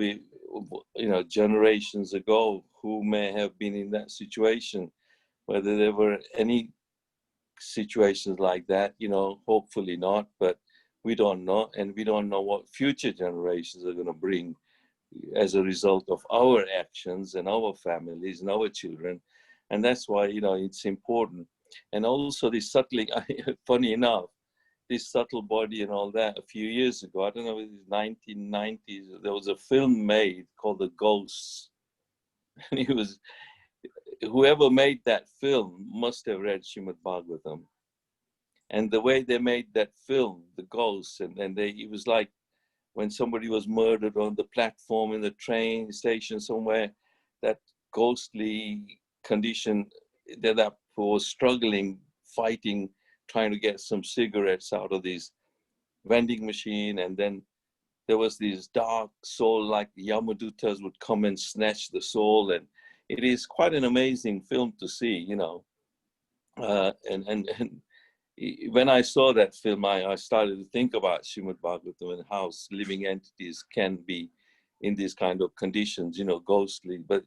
generations ago, who may have been in that situation, whether there were any situations like that, you know, hopefully not, but we don't know. And we don't know what future generations are going to bring as a result of our actions and our families and our children. And that's why, you know, it's important. And also this subtly, funny enough, this subtle body and all that, a few years ago, I don't know, it was 1990s, there was a film made called The Ghosts. And it was, whoever made that film must have read Srimad Bhagavatam. And the way they made that film, The Ghosts, and it was like when somebody was murdered on the platform in the train station somewhere, that ghostly condition, that was struggling, fighting, trying to get some cigarettes out of this vending machine. And then there was this dark soul, like Yamadutas would come and snatch the soul. And it is quite an amazing film to see, you know. And when I saw that film, I started to think about Srimad Bhagavatam and how living entities can be in these kind of conditions, you know, ghostly. But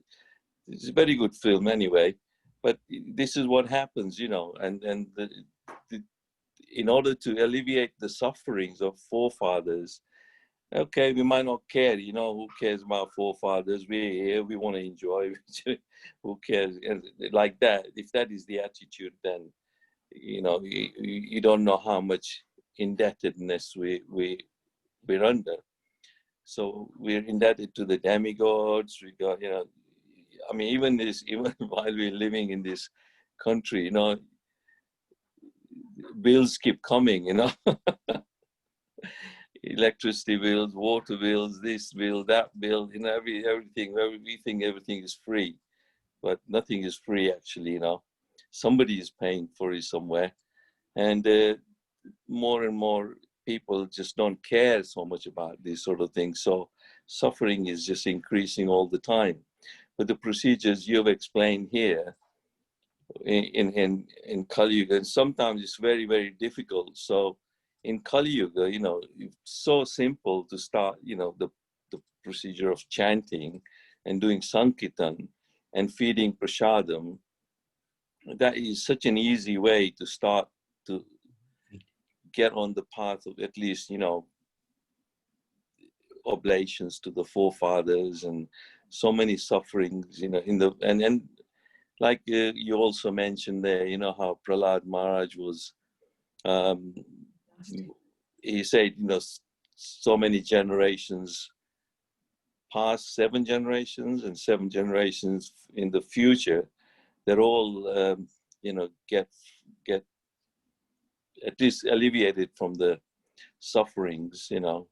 it's a very good film anyway. But this is what happens, you know, and in order to alleviate the sufferings of forefathers, okay, we might not care, you know, who cares about forefathers? We're here, we want to enjoy. Who cares? And like that, if that is the attitude, then, you know, you don't know how much indebtedness we're under. So we're indebted to the demigods. We got, you know, I mean, even while we're living in this country, you know, bills keep coming, you know. Electricity bills, water bills, this bill, that bill, you know, everything. We think everything is free, but nothing is free actually, you know. Somebody is paying for it somewhere. And more and more people just don't care so much about these sort of things. So suffering is just increasing all the time. But the procedures you've explained here in Kali Yuga, and sometimes it's very, very difficult. So in Kali Yuga, you know, it's so simple to start, you know, the procedure of chanting and doing Sankirtan and feeding prasadam. That is such an easy way to start to get on the path of at least, you know, oblations to the forefathers and so many sufferings, you know, in the, and like you also mentioned there, you know, how Prahlad Maharaj was, he said, you know, so many generations past, 7 generations and 7 generations in the future, they're all, you know, get at least alleviated from the sufferings, you know.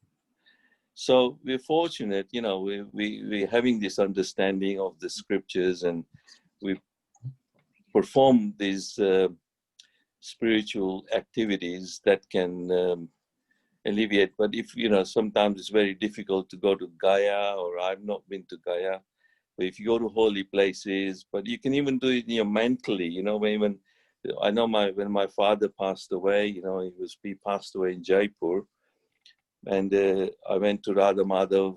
So we're fortunate, you know, we're having this understanding of the scriptures, and we perform these spiritual activities that can alleviate. But if, you know, sometimes it's very difficult to go to Gaya, or I've not been to Gaya, but if you go to holy places, but you can even do it, you know, mentally, you know, when I know when my father passed away, you know, he passed away in Jaipur, and I went to Radha Madhav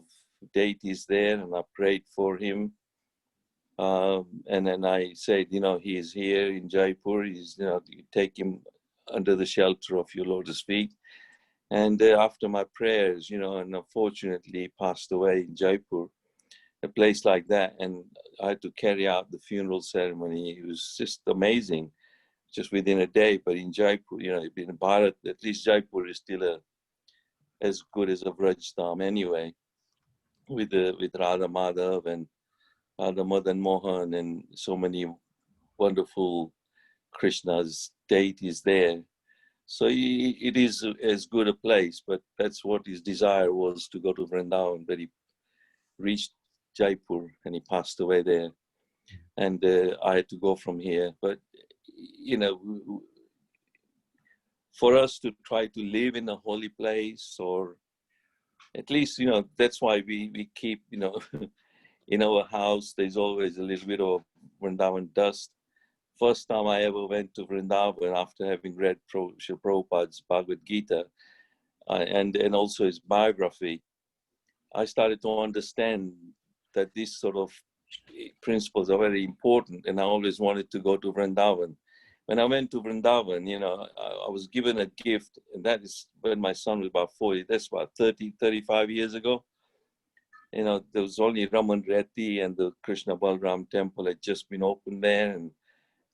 deities there, and I prayed for him. And then I said, you know, he is here in Jaipur. He's, you know, you take him under the shelter of your lotus feet. And after my prayers, you know, and unfortunately he passed away in Jaipur, a place like that. And I had to carry out the funeral ceremony. It was just amazing, just within a day. But in Jaipur, you know, in Bharat, at least Jaipur is still as good as a Vrajdham anyway, with Radha Madhav and Radha Madan Mohan and so many wonderful Krishna's deities there. So it is as good a place, but that's what his desire was, to go to Vrindavan, but he reached Jaipur and he passed away there. And I had to go from here. But, you know, for us to try to live in a holy place, or at least, you know, that's why we keep, you know, in our house, there's always a little bit of Vrindavan dust. First time I ever went to Vrindavan after having read Srila Prabhupada's Bhagavad Gita and also his biography, I started to understand that these sort of principles are very important, and I always wanted to go to Vrindavan. When I went to Vrindavan, you know, I was given a gift, and that is when my son was about 40, that's about 35 years ago. You know, there was only Raman Reti, and the Krishna Balram temple had just been opened there. And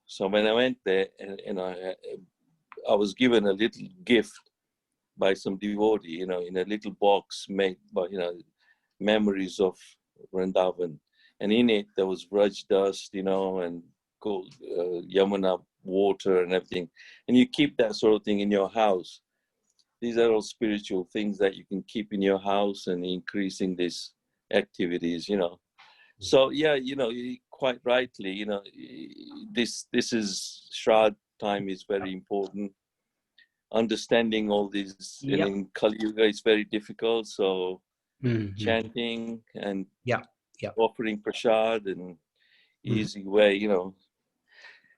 so when I went there, and I was given a little gift by some devotee, you know, in a little box made by, you know, memories of Vrindavan. And in it, there was Vraj dust, you know, and gold, Yamuna water and everything. And you keep that sort of thing in your house. These are all spiritual things that you can keep in your house and increasing these activities, you know. So yeah, you know, quite rightly, you know, this is Shraddha time is very important. Understanding all these, Yep. and in Kali Yuga it's very difficult. So chanting and offering prasad and easy way, you know.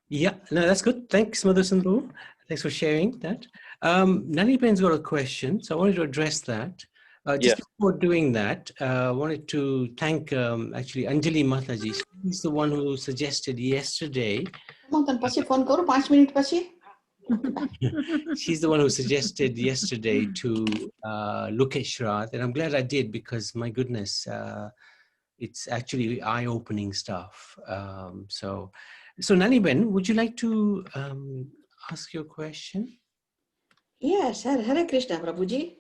Yeah, no, that's good. Thanks, Madhusundar. Thanks for sharing that. Nani Ben's got a question, so I wanted to address that. Just before doing that, I wanted to thank actually Anjali Mataji. She's the one who suggested yesterday. She's the one who suggested yesterday to look at Shraddha, and I'm glad I did, because my goodness, it's actually eye-opening stuff. So Nani Ben, would you like to ask your question? Yes, Hare Krishna, Prabhuji.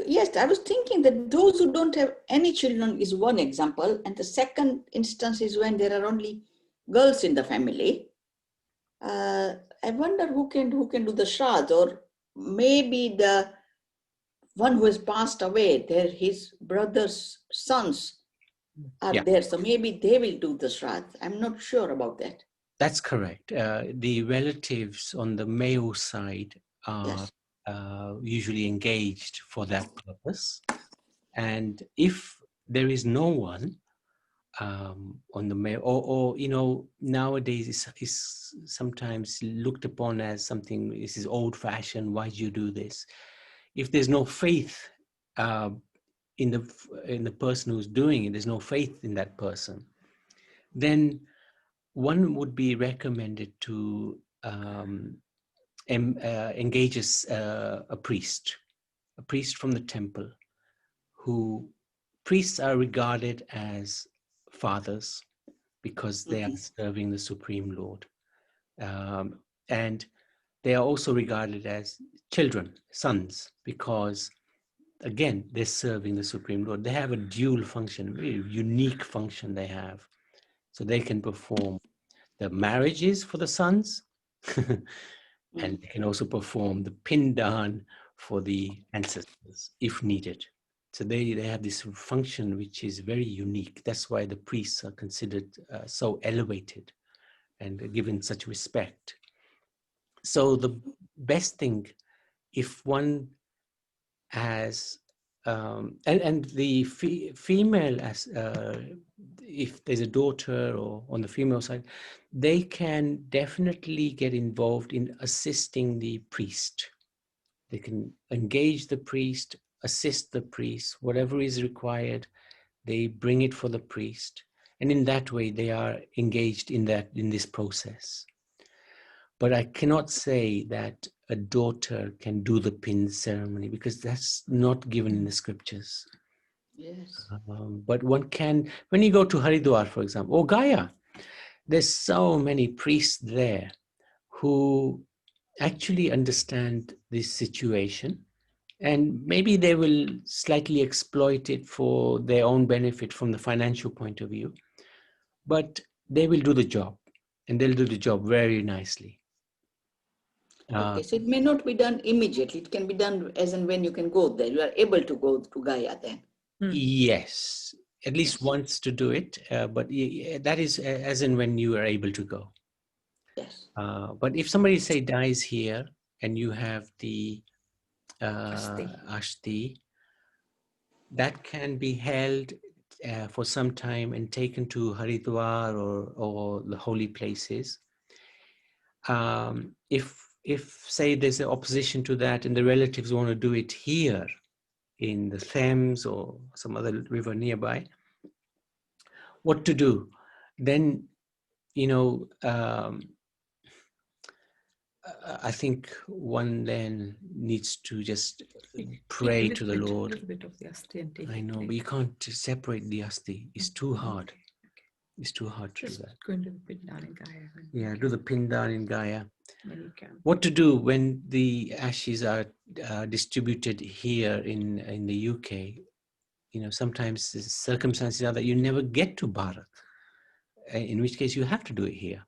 Yes, I was thinking that those who don't have any children is one example, and the second instance is when there are only girls in the family. I wonder who can do the Shraddha, or maybe the one who has passed away, his brother's sons are there, so maybe they will do the Shraddha. I'm not sure about that. That's correct. The relatives on the male side are usually engaged for that purpose. And if there is no one on the male, or you know, nowadays is sometimes looked upon as something, this is old-fashioned, why do you do this? If there's no faith in the person who's doing it, there's no faith in that person, then one would be recommended to engages a priest from the temple, who priests are regarded as fathers because they are serving the Supreme Lord. And they are also regarded as children, sons, because again, they're serving the Supreme Lord. They have a dual function, a very unique function they have. So they can perform the marriages for the sons, and they can also perform the pindan for the ancestors if needed. So they have this function which is very unique. That's why the priests are considered so elevated and given such respect. So the best thing, if one has and the female, as if there's a daughter or on the female side, they can definitely get involved in assisting the priest. They can engage the priest, assist the priest, whatever is required, they bring it for the priest, and in that way they are engaged in this process. But I cannot say that a daughter can do the pin ceremony, because that's not given in the scriptures. Yes. But one can, when you go to Haridwar, for example, or Gaya, there's so many priests there who actually understand this situation, and maybe they will slightly exploit it for their own benefit from the financial point of view, but they will do the job, and they'll do the job very nicely. Okay, so it may not be done immediately. It can be done as and when you can go there. You are able to go to Gaya then. Yes, at least once to do it, but that is as and when you are able to go. Yes. But if somebody, say, dies here and you have the Ashti, that can be held for some time and taken to Haridwar or the holy places. If say there's an opposition to that and the relatives want to do it here in the Thames or some other river nearby, what to do? Then, I think one then needs to just pray to the Lord. A little bit of the Asti and take I know, but you can't separate the Asti. It's too hard. It's too hard to do that. Go into the pindan in Gaya. Yeah, do the pindan in Gaya. When you can. What to do when the ashes are distributed here in the UK? Sometimes the circumstances are that you never get to Bharat, in which case you have to do it here.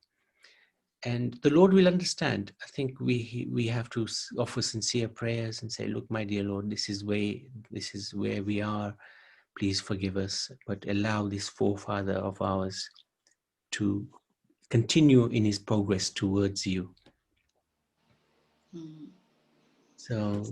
And the Lord will understand. I think we have to offer sincere prayers and say, look, my dear Lord, this is where we are. Please forgive us, but allow this forefather of ours to continue in his progress towards you. So.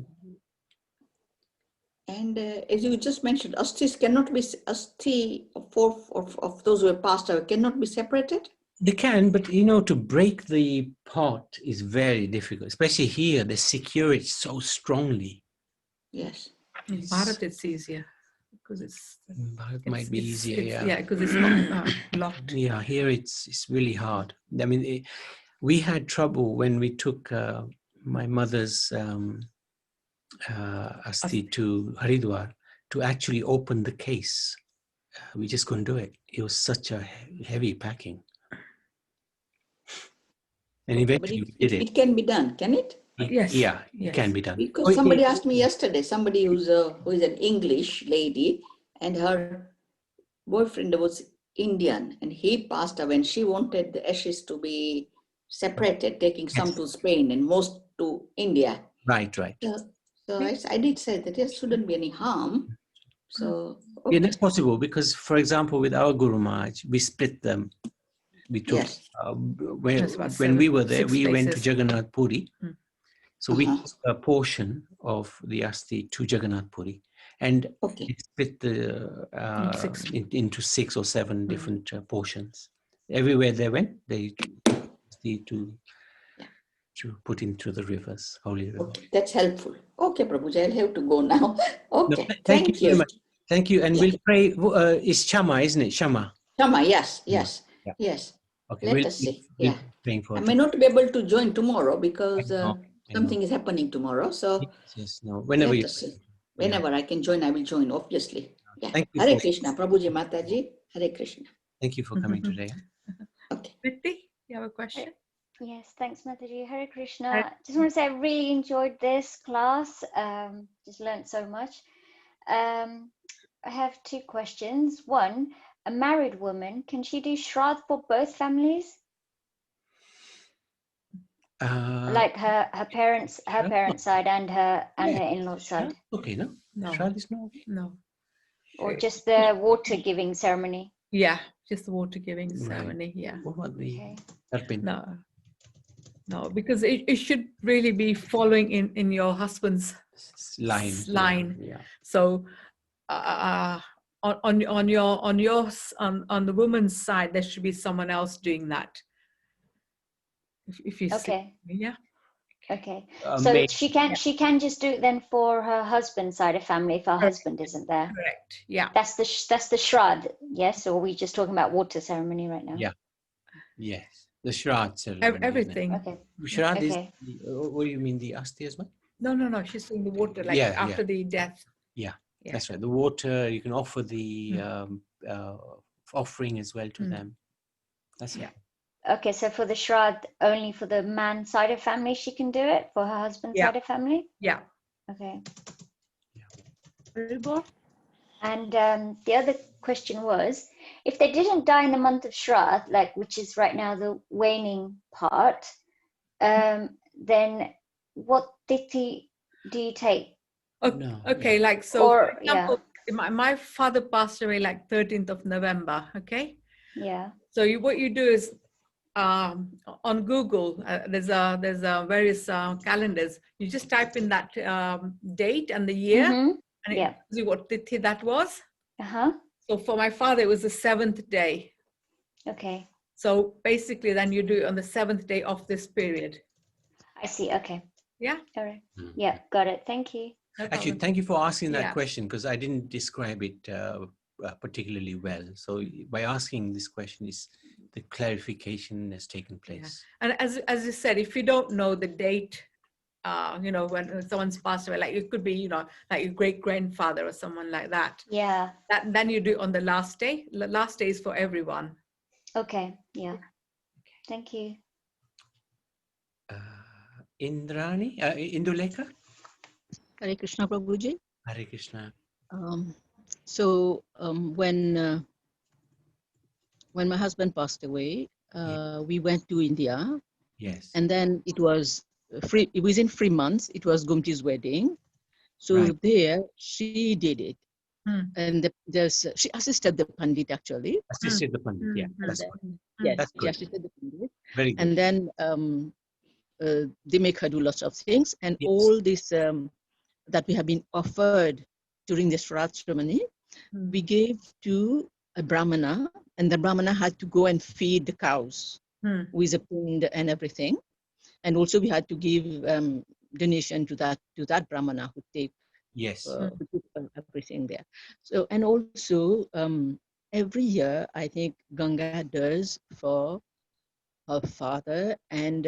And as you just mentioned, astis cannot be, asti of those who have passed away cannot be separated? They can, but to break the pot is very difficult, especially here. They secure it so strongly. Yes. In Bharat, it's easier because Bharat might be easier, yeah. Yeah, because it's not locked. Yeah, here it's really hard. I mean, we had trouble when we took my mother's Asti to Haridwar to actually open the case. We just couldn't do it. It was such a heavy packing. And eventually we did it. It can be done, can it? Yes. Yeah, it can be done. Because somebody asked me yesterday, somebody who is an English lady, and her boyfriend was Indian, and he passed away, and she wanted the ashes to be separated, taking some to Spain and most to India. Right. So I did say that there shouldn't be any harm. So okay. Yeah, that's possible because, for example, with our Guru Maharaj, we split them. We took when we were there, we went to Jagannath Puri. So we took a portion of the Asti to Jagannath Puri, and it split into 6 or 7 different portions. Everywhere they went, they to put into the rivers, holy river. Okay, that's helpful. Okay, Prabhuji, I'll have to go now. Okay, no, thank you very much. Thank you, and we'll pray. It's Shama, isn't it? Shama. Shama, yes. Okay, Yes. Let us see. Yeah. For I may not be able to join tomorrow because Something is happening tomorrow, so Yes, no, whenever let you. us see. Whenever I can join, I will join, obviously. Yeah. Thank you Hare for, Krishna, Prabhuji, Mataji, Hare Krishna. thank you for coming today. Okay. Priti, you have a question? Yes, thanks, Mataji. Hare Krishna. Just want to say I really enjoyed this class. Just learned so much. I have two questions. One, a married woman, can she do Shraddha for both families? Like her parents' side and her in-laws side, Okay, no? No. Shraddha is no. No. or just the water giving ceremony? Yeah, just the water giving Right. ceremony. Yeah. What about the Okay. Tarpin? No, because it should really be following in your husband's Line. line. Yeah. So on the woman's side, there should be someone else doing that. If you see, Okay. yeah. Okay. So May- she can just do it then for her husband's side of family if her husband isn't there. Correct. Yeah. That's the Shraddha, yes? Or are we just talking about water ceremony right now? Yeah. Yes. The Shraddha ceremony. isn't it? Everything. Okay. Shraddha is, Okay. what do you mean, the Asti as well? No. She's doing the water like Yeah, after the death. Yeah, Yeah. that's right. The water, you can offer the offering as well to Mm. them. That's Yeah. right. Okay, so for the Shraddha, only for the man side of family she can do it, for her husband's Yeah. side of family? Yeah. Okay. Ribo? And the other question was, if they didn't die in the month of Shraddha, like which is right now the waning part, then what tithi do you take? Okay, No, okay, yeah. like so. Or, For example, my father passed away like 13th of November. Okay, Yeah. so what you do is on Google, there's a various calendars. You just type in that date and the year, Mhm. and it Yeah. tells you what tithi that was. Uh-huh. So for my father, it was the 7th day. Okay. So basically, then you do it on the 7th day of this period. I see. Okay. Yeah. All right. Mm. Yeah, got it. Thank you. No Actually, problem. thank you for asking that Yeah. question, because I didn't describe it particularly well. So by asking this question, is the clarification has taken place. And as you said, if you don't know the date, when someone's passed away, like it could be, like your great grandfather or someone like that. Yeah. Then you do it on the last day. The last day is for everyone. Okay. Yeah. Thank you. Indrani, Indulekha? Hare Krishna Prabhuji. Hare Krishna. When my husband passed away, we went to India, Yes. and then it was free. Within 3 months, it was Gumti's wedding. So Right. there, she did it, and she assisted the pandit actually. Assisted the Pandit. Yeah, Mm. that's And good. then, yes, That's she good. assisted the pandit, Very good. and then they make her do lots of things, and Yes. all this that we have been offered during the Shraddha ceremony, we gave to a Brahmana, and the Brahmana had to go and feed the cows with a pind and everything. And also we had to give donation to that Brahmana who take Yes. who took everything there. So, and also every year I think Ganga does for her father and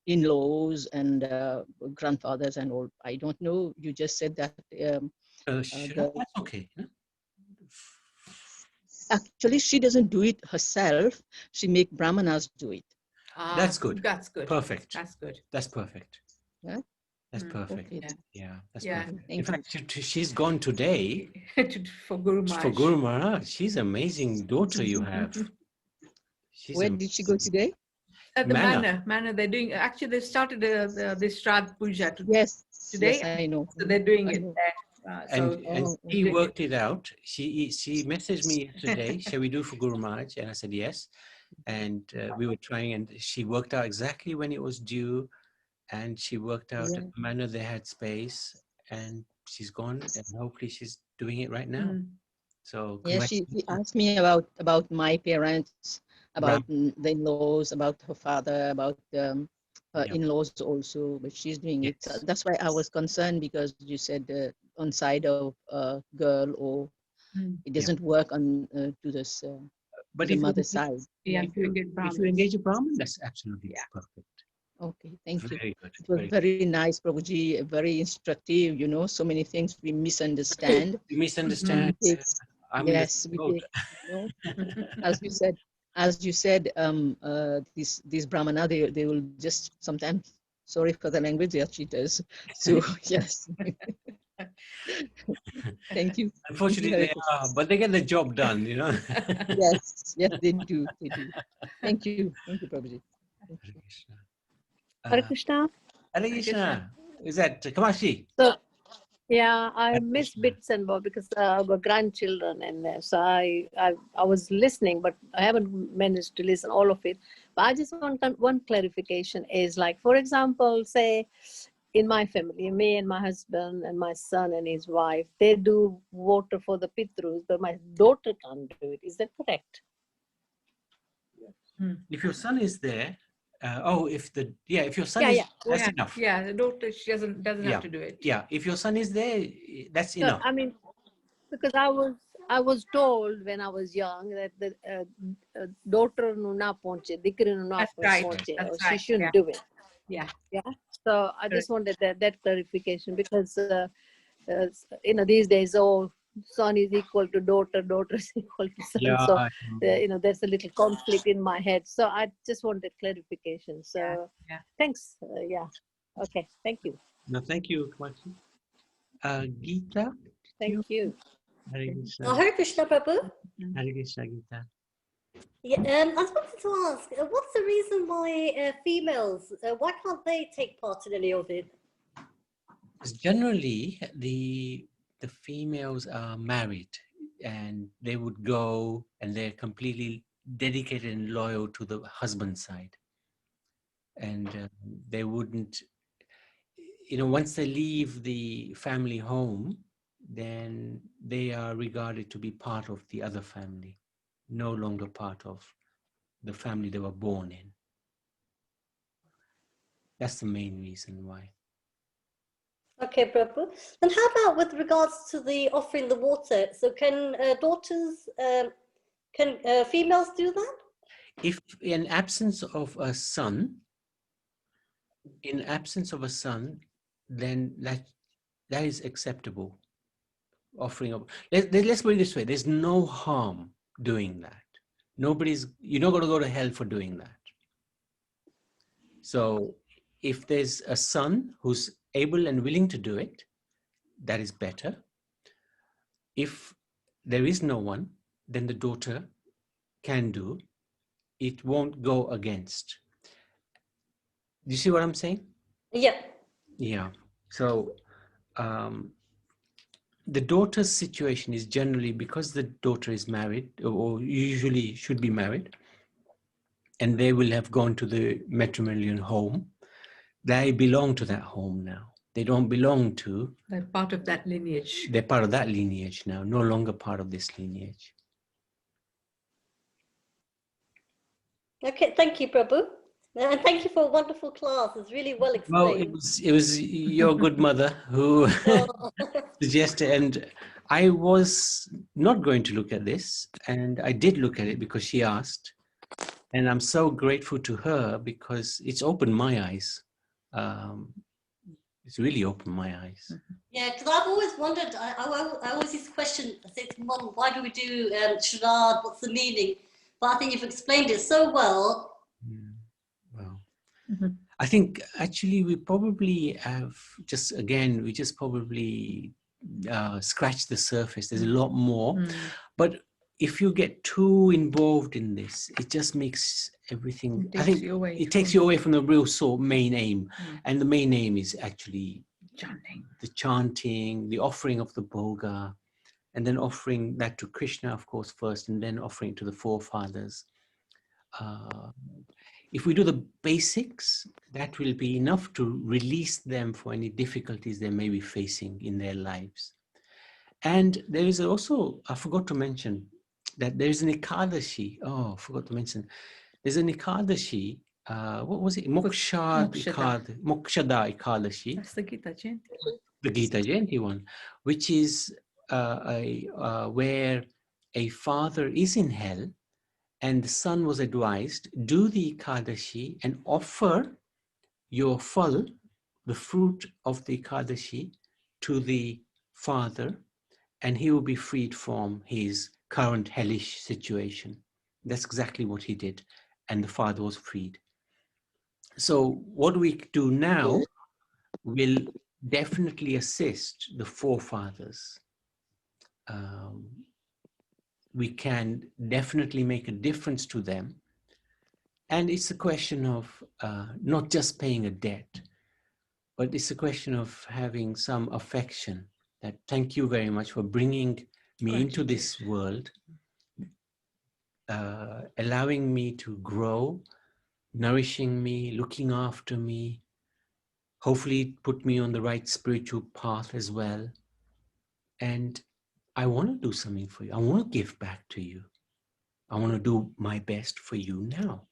in-laws and grandfathers and all. I don't know. You just said that. That's okay. Huh? Actually, she doesn't do it herself. She make brahmanas do it. That's good. That's good. Perfect. That's good. That's perfect. Yeah? That's perfect. Okay. Yeah, that's Yeah. perfect. Thank In fact, she's gone today For Guru Maharaj. for Guru Maharaj. She's an amazing daughter you have. She's Where did she go today? At the Manor. manor, they're doing. Actually, they started this Shraddha Puja Yes. today. Yes, I know. So they're doing I it know. there. And he worked it out. She messaged me yesterday, shall we do for Guru Maharaj? And I said yes. And we were trying, and she worked out exactly when it was due. And she worked out at the manner they had space, and she's gone, and hopefully she's doing it right now. So yeah, she asked me about my parents, about the in-laws, about her father, about her in-laws also, but she's doing it. So that's why I was concerned, because you said on side of girl, or it doesn't work on to this but the if mother's side. if you engage a Brahmin, that's absolutely perfect. Okay, thank you. Very good. It was Very very nice, Prabhuji, very instructive, you know, so many things we misunderstand. good. You misunderstand. It takes, I'm in the yes, same we boat. take, you know, as you said, these Brahmana, they will just sometimes, sorry for the language, they are cheaters. So yes, thank you. Unfortunately, Hare they are, but they get the job done, you know. Yes, yes, they do, they do. Thank you, Prabhuji. Thank Hare you. Krishna. Hare Krishna. Hare Krishna. Is that Kamashi? So, yeah, I Hare miss Krishna. bits and bobs because I've got grandchildren, and so I was listening, but I haven't managed to listen all of it. But I just want one clarification is like, for example, say in my family, me and my husband and my son and his wife, they do water for the Pitrus, but my daughter can't do it. Is that correct? If your son is there, if your son Yeah, is, yeah. that's Yeah, enough. yeah, the daughter, she doesn't Yeah. have to do it. Yeah, if your son is there, that's So, enough. I mean, because I was told when I was young that the daughter nu na ponche, dikri nu na That's right. ponche, or That's she right. shouldn't Yeah. do it. Yeah. Yeah. So I Correct. just wanted that clarification because you know, these days, oh, son is equal to daughter, daughter is equal to son. Yeah. So you know, there's a little conflict in my head. So I just wanted clarification. So Yeah. thanks. Yeah. Okay. Thank you. No, thank you, Kamashi. Geeta? Thank you. Hare Krishna. Hare Krishna, Prabhu. Hare Krishna, Geeta. Yeah, I just wanted to ask, what's the reason why females, why can't they take part in any of it? Because generally, the females are married, and they would go, and they're completely dedicated and loyal to the husband side, and they wouldn't, you know, once they leave the family home, then they are regarded to be part of the other family, no longer part of the family they were born in. That's the main reason why. Okay, Prabhu. And how about with regards to the offering the water? So can daughters, can females do that? If in absence of a son, then that is acceptable. Offering of, let's put it this way: there's no harm doing that. You're not going to go to hell for doing that. So if there's a son who's able and willing to do it, that is better. If there is no one, then the daughter can do. It won't go against. Do you see what I'm saying? Yeah. Yeah. So the daughter's situation is generally because the daughter is married, or usually should be married, and they will have gone to the matrimonial home. They belong to that home now. They don't belong to... They're part of that lineage. They're part of that lineage now, no longer part of this lineage. Okay, thank you, Prabhu. And thank you for a wonderful class. It's really well Well, explained. it was your good mother who suggested, and I was not going to look at this, and I did look at it because she asked, and I'm so grateful to her because it's opened my eyes. It's really opened my eyes. Yeah, because I've always wondered, I always used to question, I say to Mom, why do we do Sraddha? What's the meaning? But I think you've explained it so well. Yeah. Well, I think actually we probably have we just probably scratched the surface. There's a lot more. But if you get too involved in this, it just makes everything, I think it takes you away from the real main aim. And the main aim is actually the chanting, the offering of the bhoga, and then offering that to Krishna, of course, first, and then offering to the forefathers. If we do the basics, that will be enough to release them for any difficulties they may be facing in their lives. And there is also, I forgot to mention, that there is an Ekadashi. Oh, I forgot to mention. There's an Ekadashi. What was it? Mokshada Ekadashi. That's the Gita Jayanti. The Gita Jayanti one, which is where a father is in hell, and the son was advised, do the Ekadashi and offer your phal, the fruit of the Ekadashi, to the father, and he will be freed from his current hellish situation. That's exactly what he did. And the father was freed. So what we do now will definitely assist the forefathers. We can definitely make a difference to them. And it's a question of not just paying a debt, but it's a question of having some affection. That thank you very much for bringing me into this world, allowing me to grow, nourishing me, looking after me, hopefully put me on the right spiritual path as well. And I want to do something for you. I want to give back to you. I want to do my best for you now.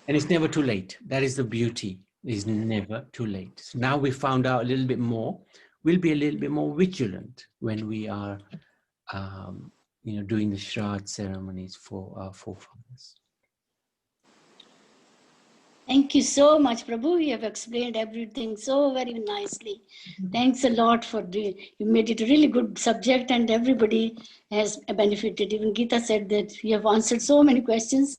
And it's never too late. That is the beauty. It's never too late. So now we found out a little bit more. We'll be a little bit more vigilant when we are, doing the Shraddha ceremonies for our forefathers. Thank you so much, Prabhu. You have explained everything so very nicely. Thanks a lot for doing. You made it a really good subject, and everybody has benefited. Even Geeta said that you have answered so many questions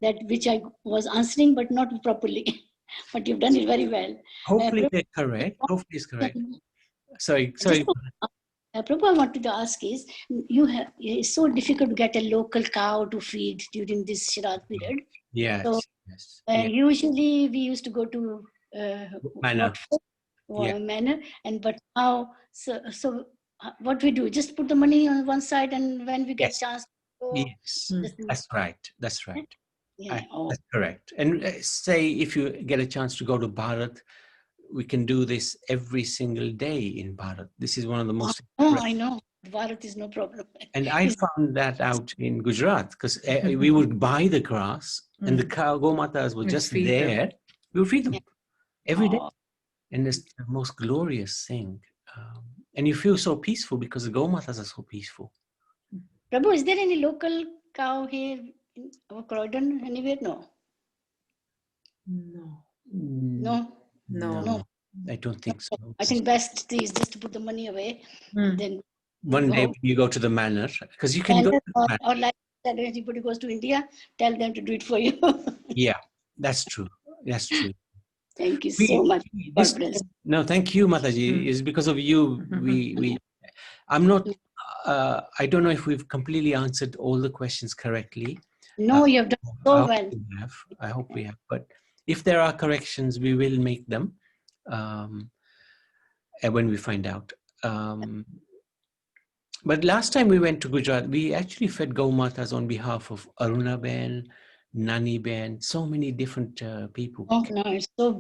that which I was answering, but not properly. But you've done it very well. Hopefully they're correct. Hopefully it's correct. Sorry. Prabhu, I wanted to ask is, it's so difficult to get a local cow to feed during this Shraddha period. Yes. So, yes. Usually we used to go to Manor. Manor, but now, so what we do, just put the money on one side, and when we get chance to go, yes, that's right. That's right. Yeah. That's correct. And say if you get a chance to go to Bharat, we can do this every single day in Bharat. This is one of the most. I know. Bharat is no problem. And I found that out in Gujarat because we would buy the grass and the cow gomatas were just there. We would feed them every day. And it's the most glorious thing. And you feel so peaceful because the gomatas are so peaceful. Prabhu, is there any local cow here in Croydon anywhere? No. No. I don't think so. I think best is just to put the money away. Then one day you go to the manor because you can go to the manor. Or like that, anybody goes to India, tell them to do it for you. Yeah, that's true. That's true. Thank you so much. No, thank you, Mataji. It's because of you. I'm not. I don't know if we've completely answered all the questions correctly. No, you have done so well. I hope we have. But if there are corrections, we will make them when we find out. But last time we went to Gujarat, we actually fed Gaumatas on behalf of Aruna Ben, Nani Ben, so many different people. Oh, no, it's so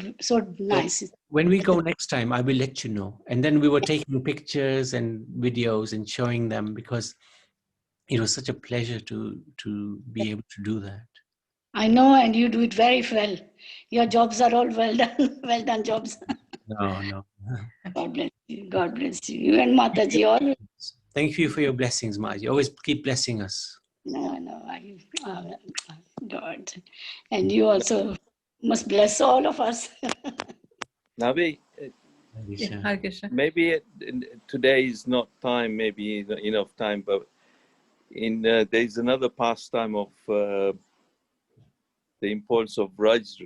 nice. So when we go next time, I will let you know. And then we were taking pictures and videos and showing them because it was such a pleasure to be able to do that. I know, and you do it very well. Your jobs are all well done, well done jobs. No. God bless you. God bless you. You and Mataji all. Thank you for your blessings, Maji. Always keep blessing us. No, God. And you also must bless all of us. Nabi, maybe today is not time, maybe enough time, but there's another pastime of the importance of Raj,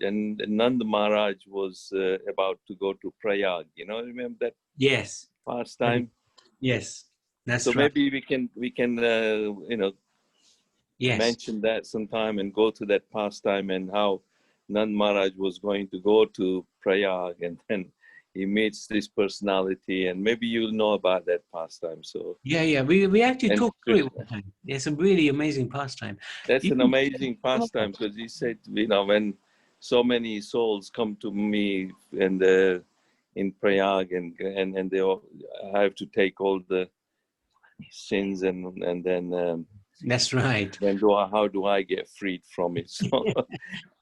and Nand Maharaj was about to go to Prayag. Remember that? Yes. Pastime. Yes, that's so right. Maybe we can mention that sometime and go to that pastime and how Nand Maharaj was going to go to Prayag and then he meets this personality and maybe you'll know about that pastime. So yeah, we actually talked through it one time. It's a really amazing pastime. That's an amazing pastime because he said, when so many souls come to me and in Prayag and they all, I have to take all the sins and then that's right. Then how do I get freed from it? So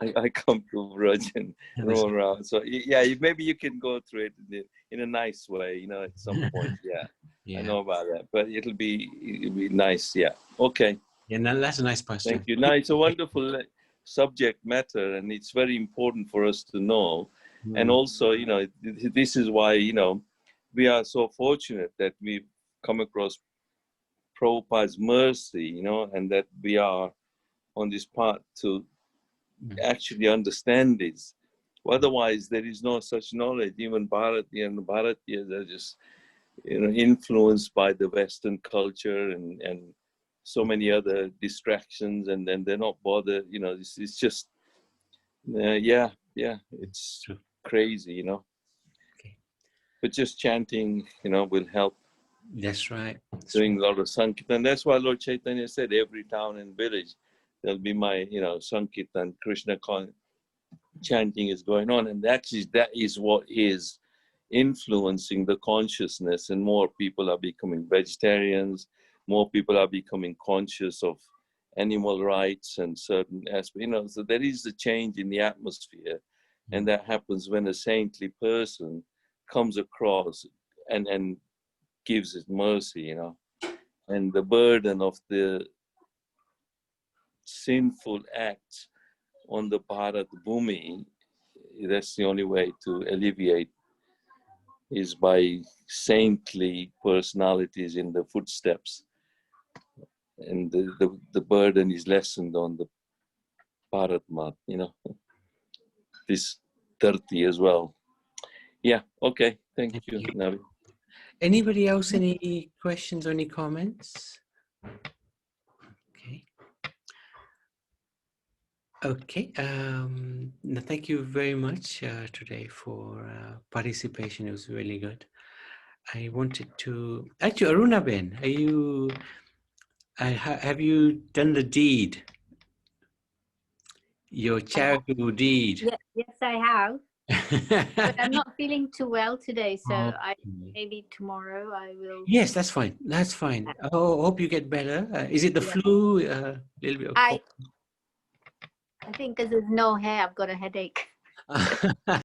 I come to Raj and roll around. So yeah, maybe you can go through it in a nice way, at some point. Yeah, I know about that, but it'll be nice. Yeah, okay. Yeah, that's a nice pastime. Thank you. No, it's a wonderful. subject matter, and it's very important for us to know. And also, you know, this is why, you know, we are so fortunate that we've come across Prabhupada's mercy, you know, and that we are on this path to actually understand this. Otherwise, there is no such knowledge. Even Bharatiyas are just, you know, influenced by the Western culture and so many other distractions, and then they're not bothered. You know, it's just, it's crazy, you know. Okay. But just chanting, you know, will help. That's right. Doing a lot of Sankirtan. That's why Lord Chaitanya said every town and village, there'll be my, you know, Sankirtan, Krishna chanting is going on. And actually that is what is influencing the consciousness, and more people are becoming vegetarians, more people are becoming conscious of animal rights and certain aspects, you know. So there is a change in the atmosphere, and that happens when a saintly person comes across and gives it mercy, you know. And the burden of the sinful acts on the Bharat Bhumi, that's the only way to alleviate, is by saintly personalities in the footsteps. And the burden is lessened on the Bharat Mat, you know, this 30 as well. Yeah, okay, thank you, Navi. Anybody else, any questions or any comments? Okay. Okay. No, thank you very much today for participation. It was really good. I wanted to actually, Arunaben, are you? Have you done the deed? Your charitable deed? Yes, I have. But I'm not feeling too well today, so Okay. maybe tomorrow I will. Yes, that's fine. That's fine. Oh, hope you get better. Is it the flu? A little bit of I think because there's no hair, I've got a headache. cold.